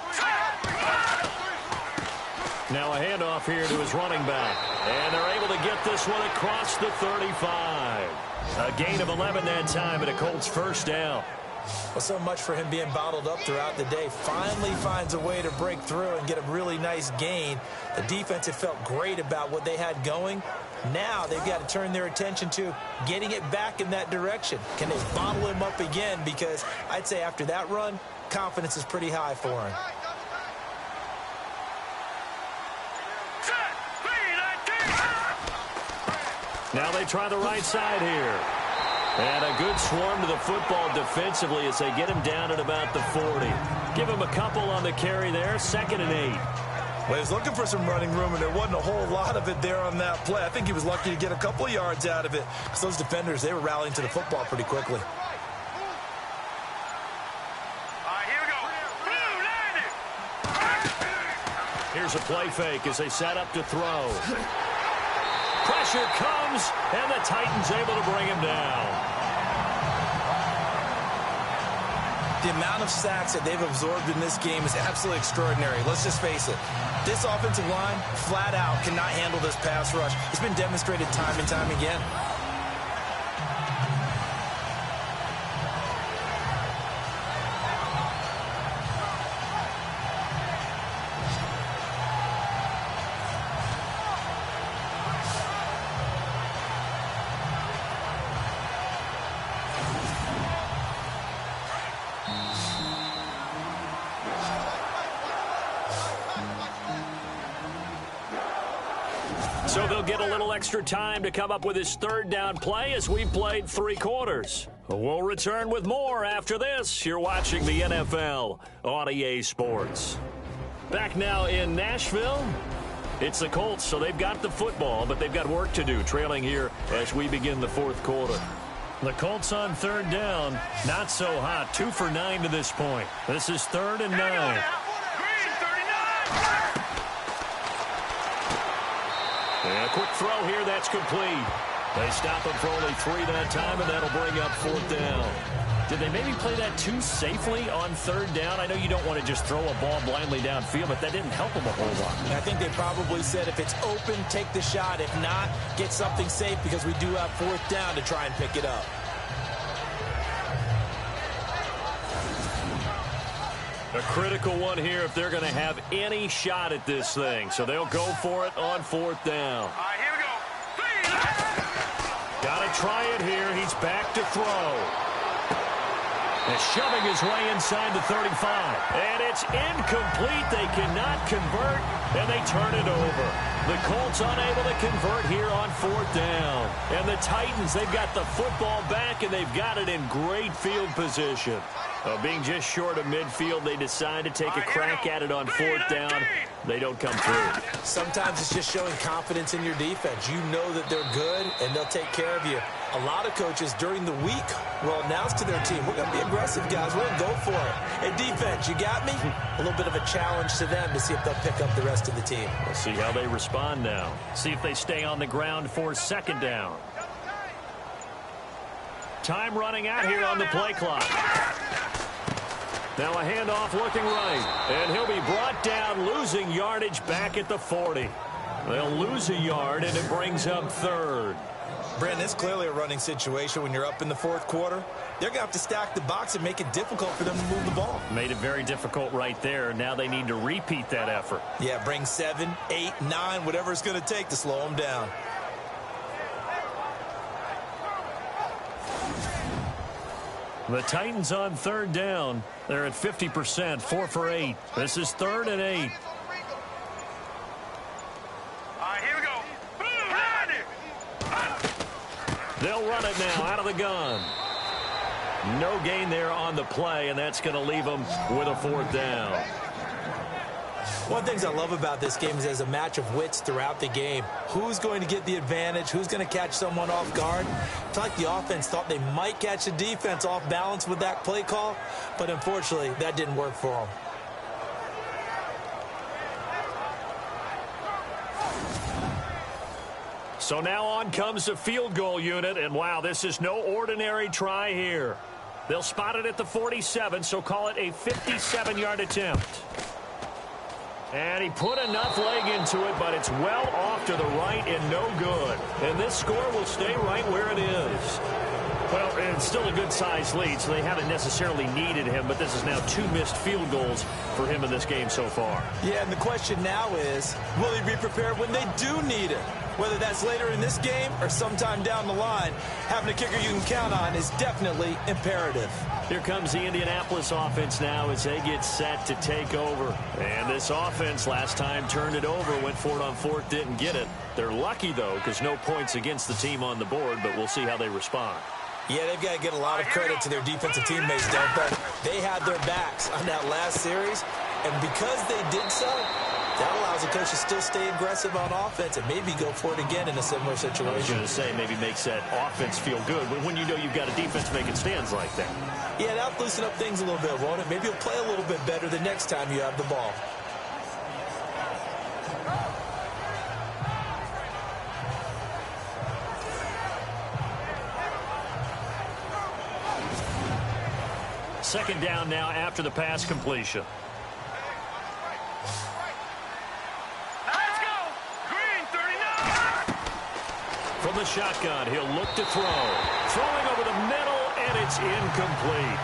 Now a handoff here to his running back. And they're able to get this one across the 35. A gain of 11 that time, and a Colts 1st down. Well, so much for him being bottled up throughout the day. Finally finds a way to break through and get a really nice gain. The defense had felt great about what they had going. Now they've got to turn their attention to getting it back in that direction. Can they bottle him up again? Because I'd say after that run, confidence is pretty high for him. Now they try the right side here. And a good swarm to the football defensively as they get him down at about the 40. Give him a couple on the carry there, 2nd and 8. Well, he was looking for some running room, and there wasn't a whole lot of it there on that play. I think he was lucky to get a couple of yards out of it because those defenders, they were rallying to the football pretty quickly. Here's a play fake as they set up to throw. Pressure comes, and the Titans able to bring him down. The amount of sacks that they've absorbed in this game is absolutely extraordinary. Let's just face it. This offensive line, flat out, cannot handle this pass rush. It's been demonstrated time and time again. So they'll get a little extra time to come up with his third down play as we've played 3 quarters. We'll return with more after this. You're watching the NFL on EA Sports. Back now in Nashville. It's the Colts, so they've got the football, but they've got work to do, trailing here as we begin the 4th quarter. The Colts on 3rd down, not so hot. 2 for 9 to this point. This is 3rd and 9. And a quick throw here, that's complete. They stop him for only 3 that time, and that'll bring up 4th down. Did they maybe play that too safely on 3rd down? I know you don't want to just throw a ball blindly downfield, but that didn't help them a whole lot. I think they probably said if it's open, take the shot. If not, get something safe because we do have 4th down to try and pick it up. A critical one here if they're going to have any shot at this thing. So they'll go for it on 4th down. Here we go. Got to try it here. He's back to throw. And shoving his way inside the 35. And it's incomplete. They cannot convert, and they turn it over. The Colts unable to convert here on 4th down. And the Titans, they've got the football back, and they've got it in great field position. Being just short of midfield, they decide to take a crack at it on 4th down. They don't come through. Sometimes it's just showing confidence in your defense. You know that they're good, and they'll take care of you. A lot of coaches during the week will announce to their team, we're going to be aggressive, guys. We're going to go for it. Hey, defense, you got me? A little bit of a challenge to them to see if they'll pick up the rest of the team. We'll see how they respond now. See if they stay on the ground for 2nd down. Time running out here on the play clock. Now a handoff looking right. And he'll be brought down, losing yardage back at the 40. They'll lose a yard, and it brings up 3rd. Brandon, it's clearly a running situation when you're up in the 4th quarter. They're going to have to stack the box and make it difficult for them to move the ball. Made it very difficult right there. Now they need to repeat that effort. Yeah, bring 7, 8, 9, whatever it's going to take to slow them down. The Titans on 3rd down. They're at 50%, 4 for 8. This is 3rd and 8. Here we go. They'll run it now out of the gun. No gain there on the play, and that's going to leave them with a 4th down. One of the things I love about this game is there's a match of wits throughout the game. Who's going to get the advantage? Who's going to catch someone off guard? It's like the offense thought they might catch the defense off balance with that play call, but unfortunately, that didn't work for them. So now on comes the field goal unit, and wow, this is no ordinary try here. They'll spot it at the 47, so call it a 57-yard attempt. And he put enough leg into it, but it's well off to the right and no good. And this score will stay right where it is. Well, it's still a good-sized lead, so they haven't necessarily needed him, but this is now 2 missed field goals for him in this game so far. Yeah, and the question now is, will he be prepared when they do need it? Whether that's later in this game or sometime down the line, having a kicker you can count on is definitely imperative. Here comes the Indianapolis offense now as they get set to take over. And this offense last time turned it over, went for it on 4th, didn't get it. They're lucky, though, because no points against the team on the board, but we'll see how they respond. Yeah, they've got to get a lot of credit to their defensive teammates, don't they? They had their backs on that last series, and because they did so, That allows the coach to still stay aggressive on offense and maybe go for it again in a similar situation. I was going to say, maybe makes that offense feel good when you know you've got a defense making stands like that. Yeah, that'll loosen up things a little bit, won't it? Maybe you'll play a little bit better the next time you have the ball. Second down now after the pass completion. Let's go. Green 39. From the shotgun, he'll look to throw. Throwing over the middle, and it's incomplete.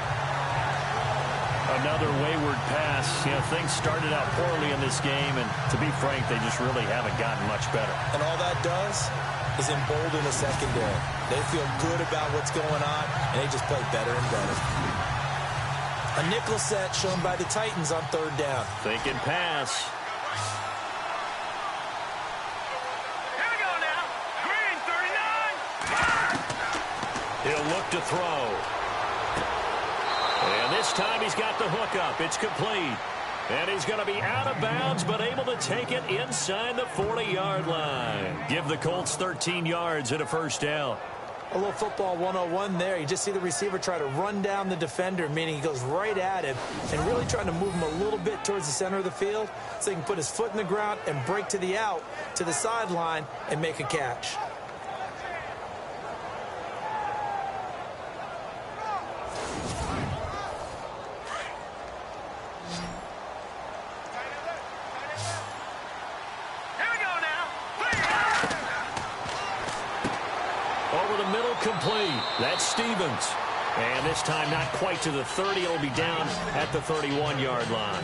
Another wayward pass. You know, things started out poorly in this game, and to be frank, they just really haven't gotten much better. And all that does is embolden the secondary. They feel good about what's going on, and they just play better and better. A nickel set shown by the Titans on third down. Thinking pass. Here we go now. Green 39. He'll look to throw. And this time he's got the hook up. It's complete. And he's going to be out of bounds, but able to take it inside the 40-yard line. Give the Colts 13 yards and a first down. A little football 101 there. You just see the receiver try to run down the defender, meaning he goes right at him and really trying to move him a little bit towards the center of the field so he can put his foot in the ground and break to the out, to the sideline, and make a catch. Complete. That's Stevens. And this time not quite to the 30. It'll be down at the 31-yard line.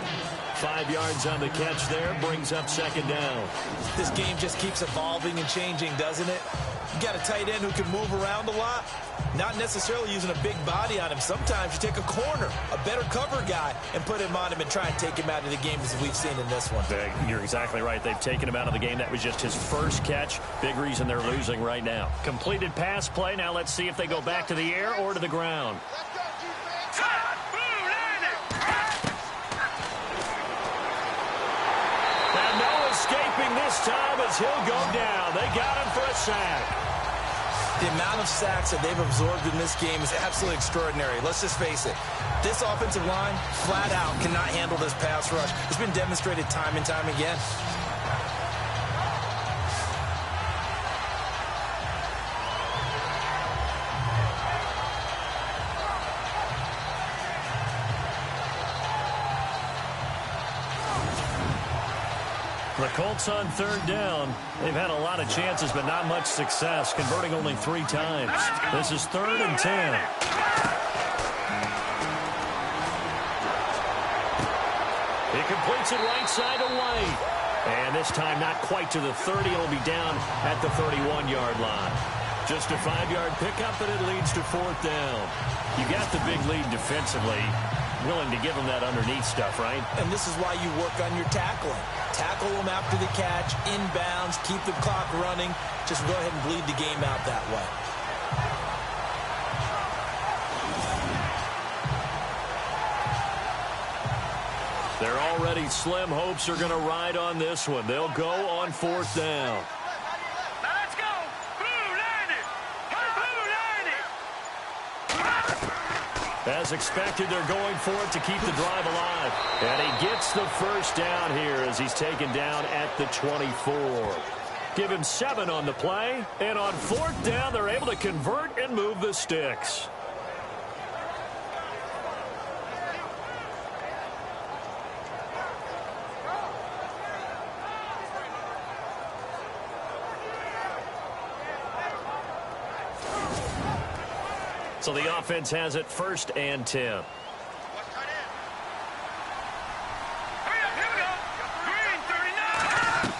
5 yards on the catch there. Brings up second down. This game just keeps evolving and changing, doesn't it? You got a tight end who can move around a lot. Not necessarily using a big body on him. Sometimes you take a corner, a better cover guy, and put him on him and try and take him out of the game as we've seen in this one. You're exactly right. They've taken him out of the game. That was just his first catch. Big reason they're losing right now. Completed pass play. Now let's see if they go back to the air or to the ground. And no escaping this time as he'll go down. They got him for a sack. The amount of sacks that they've absorbed in this game is absolutely extraordinary. Let's just face it. This offensive line, flat out, cannot handle this pass rush. It's been demonstrated time and time again. The Colts on third down. They've had a lot of chances, but not much success, converting only 3 times. This is 3rd and 10. He completes it right side to White. And this time not quite to the 30. It'll be down at the 31-yard line. Just a 5-yard pickup, and it leads to 4th down. You got the big lead defensively. Willing to give them that underneath stuff, right? And this is why you work on your tackling. Tackle them after the catch, inbounds, keep the clock running. Just go ahead and bleed the game out that way. They're already slim hopes are going to ride on this one. They'll go on 4th down. Let's go. Blue 90. As expected, they're going for it to keep the drive alive. And he gets the first down here as he's taken down at the 24. Give him 7 on the play. And on 4th down, they're able to convert and move the sticks. So the offense has it 1st and 10. Here we go. Green 39.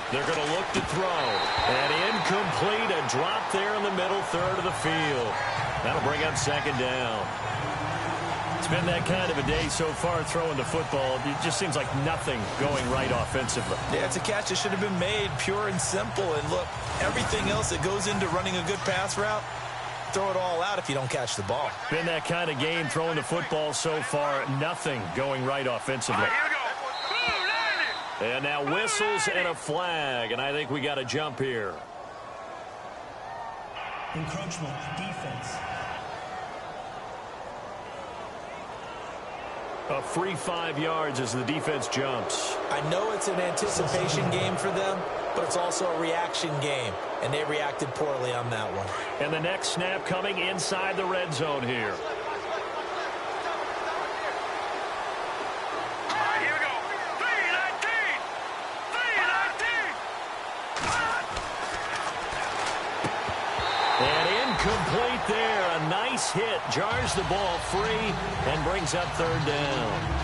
They're going to look to throw. And incomplete. A drop there in the middle third of the field. That'll bring up 2nd down. It's been that kind of a day so far throwing the football. It just seems like nothing going right offensively. Yeah, it's a catch that should have been made, pure and simple. And look, everything else that goes into running a good pass route, throw it all out if you don't catch the ball. Been that kind of game throwing the football so far. Nothing going right offensively. Here we go. Blue 90. And now whistles and a flag, and I think we got a jump here. Encroachment, defense. A free 5 yards as the defense jumps. I know it's an anticipation game for them, but it's also a reaction game, and they reacted poorly on that one. And the next snap coming inside the red zone here. Here we go. 3-19. 3-19. And incomplete there. A nice hit. Jars the ball free and brings up third down.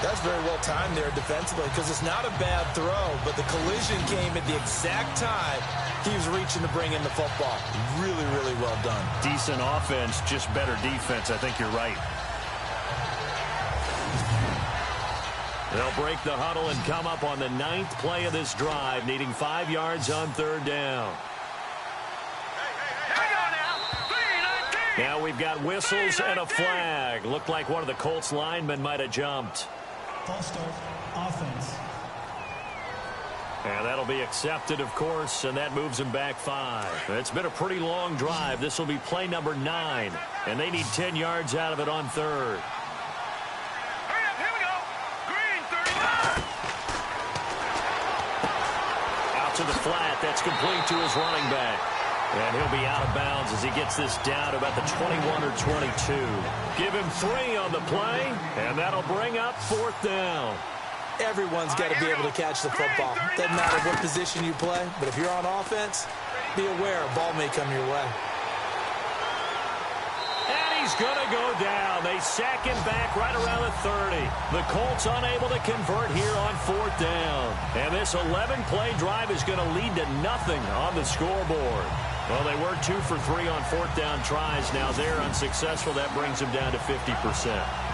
That's very well timed there defensively because it's not a bad throw, but the collision came at the exact time he was reaching to bring in the football. Really, really well done. Decent offense, just better defense. I think you're right. They'll break the huddle and come up on the 9th play of this drive, needing 5 yards on third down. Here we go now. 3-19. Now we've got whistles and a flag. Looked like one of the Colts linemen might have jumped. False start, offense. And that'll be accepted, of course, and that moves them back 5. It's been a pretty long drive. This will be play number 9, and they need 10 yards out of it on third. Hurry up. Here we go. Green 39. Out to the flat. That's complete to his running back. And he'll be out of bounds as he gets this down to about the 21 or 22. Give him 3 on the play, and that'll bring up 4th down. Everyone's got to be able to catch the football. Doesn't matter what position you play, but if you're on offense, be aware a ball may come your way. And he's going to go down. They sack him back right around the 30. The Colts unable to convert here on 4th down. And this 11-play drive is going to lead to nothing on the scoreboard. Well, they were 2 for 3 on 4th down tries. Now they're unsuccessful. That brings them down to 50%.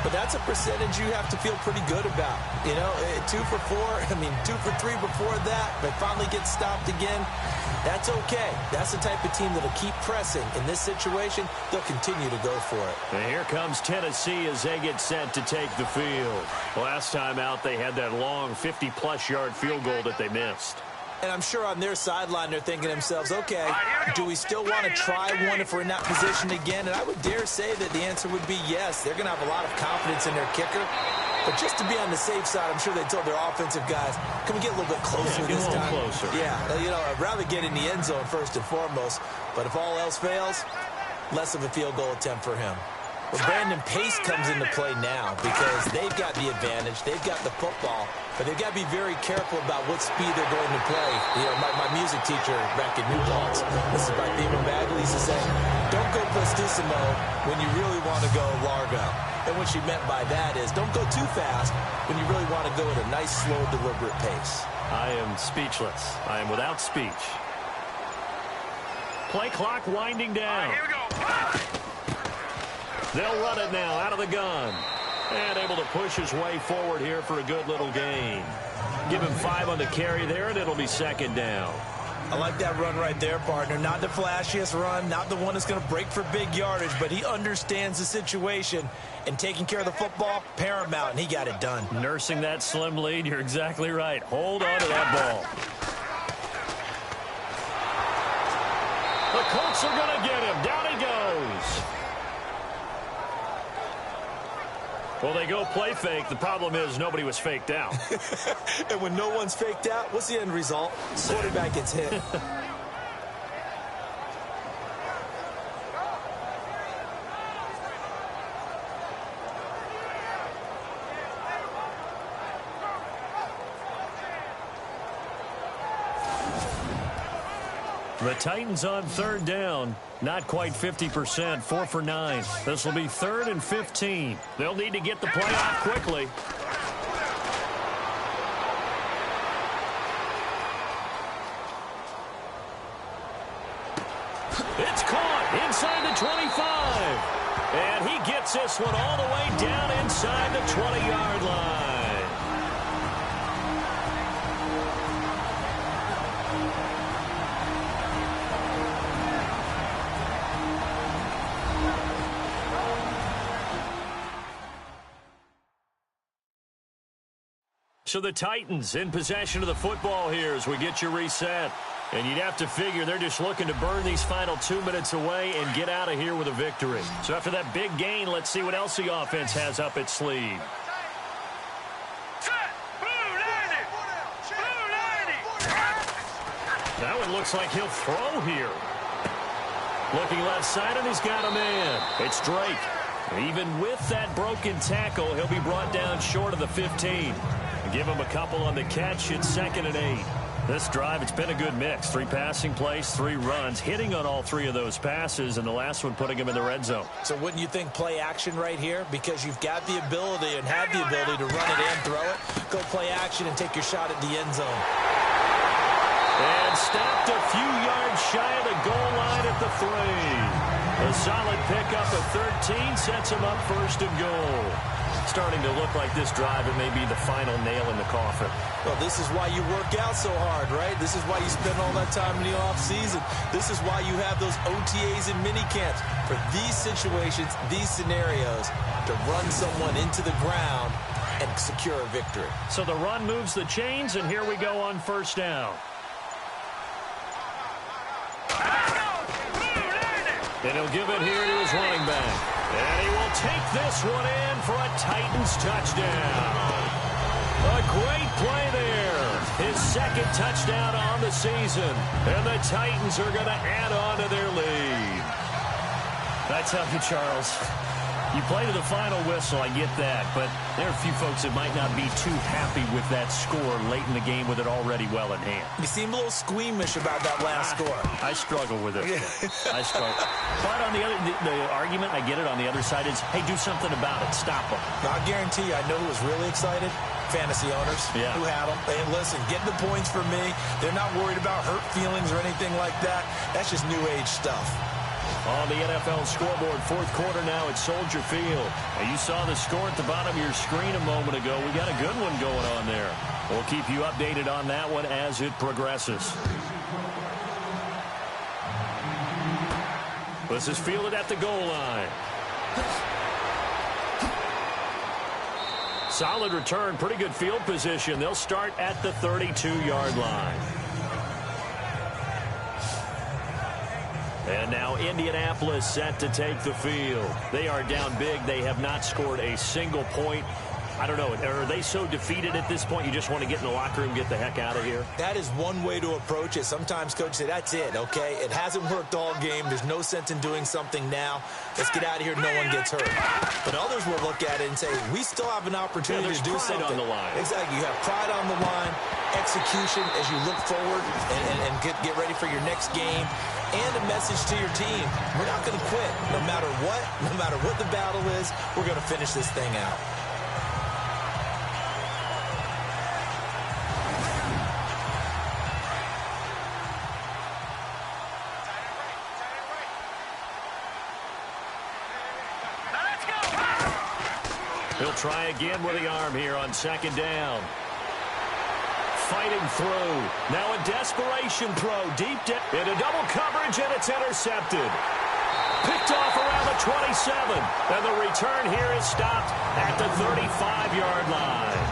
But that's a percentage you have to feel pretty good about. You know, 2 for 4, 2 for 3 before that. They finally get stopped again. That's okay. That's the type of team that'll keep pressing. In this situation, they'll continue to go for it. And here comes Tennessee as they get set to take the field. Last time out, they had that long 50-plus yard field goal that they missed. And I'm sure on their sideline they're thinking to themselves, okay, do we still want to try one if we're in that position again? And I would dare say that the answer would be yes. They're going to have a lot of confidence in their kicker. But just to be on the safe side, I'm sure they told their offensive guys, can we get a little bit closer this time? Closer. Yeah, I'd rather get in the end zone first and foremost. But if all else fails, less of a field goal attempt for him. Well, Brandon Pace comes into play now because they've got the advantage. They've got the football, but they've got to be very careful about what speed they're going to play. You know, my music teacher back in New Paltz, this is my favorite Bagley, used to say, don't go prestissimo when you really want to go largo. And what she meant by that is don't go too fast when you really want to go at a nice, slow, deliberate pace. I am speechless. I am without speech. Play clock winding down. Here we go. They'll run it now out of the gun. And able to push his way forward here for a good little gain. Give him 5 on the carry there, and it'll be 2nd down. I like that run right there, partner. Not the flashiest run, not the one that's going to break for big yardage, but he understands the situation, and taking care of the football, paramount, and he got it done. Nursing that slim lead, you're exactly right. Hold on to that ball. The Colts are going to get him. Down he goes. Well, they go play fake. The problem is nobody was faked out. And when no one's faked out, what's the end result? Quarterback gets hit. The Titans on 3rd down. Not quite 50%. 4 for 9. This will be 3rd and 15. They'll need to get the play off quickly. It's caught inside the 25. And he gets this one all the way down inside the 20-yard line. So the Titans in possession of the football here as we get you reset. And you'd have to figure they're just looking to burn these final 2 minutes away and get out of here with a victory. So after that big gain, let's see what else the offense has up its sleeve. That one looks like he'll throw here. Looking left side, and he's got a man. It's Drake. Even with that broken tackle, he'll be brought down short of the 15. Give him a couple on the catch. It's 2nd and 8. This drive, it's been a good mix. 3 passing plays, 3 runs, hitting on all 3 of those passes, and the last one putting him in the red zone. So wouldn't you think play action right here? Because you've got the ability and have the ability to run it and throw it. Go play action and take your shot at the end zone. And stopped a few yards shy of the goal line at the 3. A solid pickup of 13 sets him up 1st and goal. Starting to look like this drive, it may be the final nail in the coffin. Well, this is why you work out so hard, right? This is why you spend all that time in the offseason. This is why you have those OTAs and mini camps. For these situations, these scenarios, to run someone into the ground and secure a victory. So the run moves the chains, and here we go on 1st down. And he'll give it here to his running back. And he will take this one in for a Titans touchdown. A great play there. His 2nd touchdown on the season. And the Titans are going to add on to their lead. I tell you, Charles, you play to the final whistle, I get that. But there are a few folks that might not be too happy with that score late in the game with it already well in hand. You seem a little squeamish about that last score. I struggle with it. I struggle. But on the other, the argument, I get it, on the other side is, hey, do something about it. Stop them. I guarantee you, I know who was really excited. Fantasy owners who had them. And listen, get the points for me. They're not worried about hurt feelings or anything like that. That's just new age stuff. On the NFL scoreboard, 4th quarter now at Soldier Field. And you saw the score at the bottom of your screen a moment ago. We got a good one going on there. We'll keep you updated on that one as it progresses. This is fielded at the goal line. Solid return, pretty good field position. They'll start at the 32-yard line. And now Indianapolis set to take the field. They are down big. They have not scored a single point. I don't know. Are they so defeated at this point you just want to get in the locker room, get the heck out of here? That is one way to approach it. Sometimes coaches say, that's it, okay? It hasn't worked all game. There's no sense in doing something now. Let's get out of here. No one gets hurt. But others will look at it and say, we still have an opportunity to do something. On the line. Exactly. You have pride on the line, execution as you look forward and get ready for your next game. And a message to your team. We're not going to quit. No matter what the battle is, we're going to finish this thing out. He'll try again with the arm here on 2nd down. Fighting through. Now a desperation throw. Deep into double coverage, and it's intercepted. Picked off around the 27. And the return here is stopped at the 35-yard line.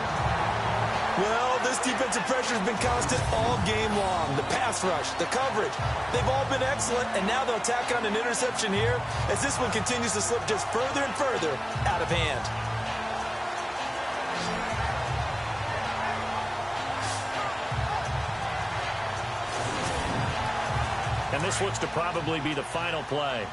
Well, this defensive pressure has been constant all game long. The pass rush, the coverage, they've all been excellent, and now they'll tack on an interception here as this one continues to slip just further and further out of hand. And this looks to probably be the final play.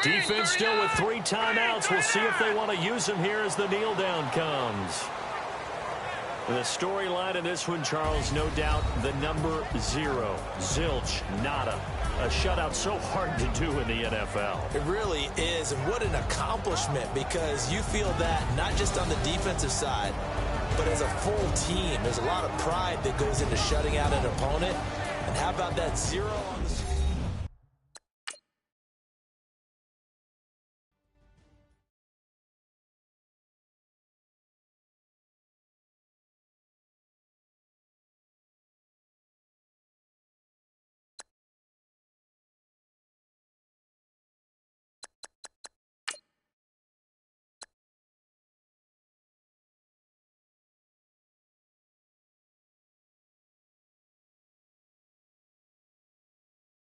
Defense still with 3 timeouts. We'll see if they want to use them here as the kneel down comes. The storyline in this one, Charles, no doubt the number 0. Zilch, nada. A shutout so hard to do in the NFL. It really is, and what an accomplishment, because you feel that not just on the defensive side, but as a full team. There's a lot of pride that goes into shutting out an opponent. And how about that 0 on the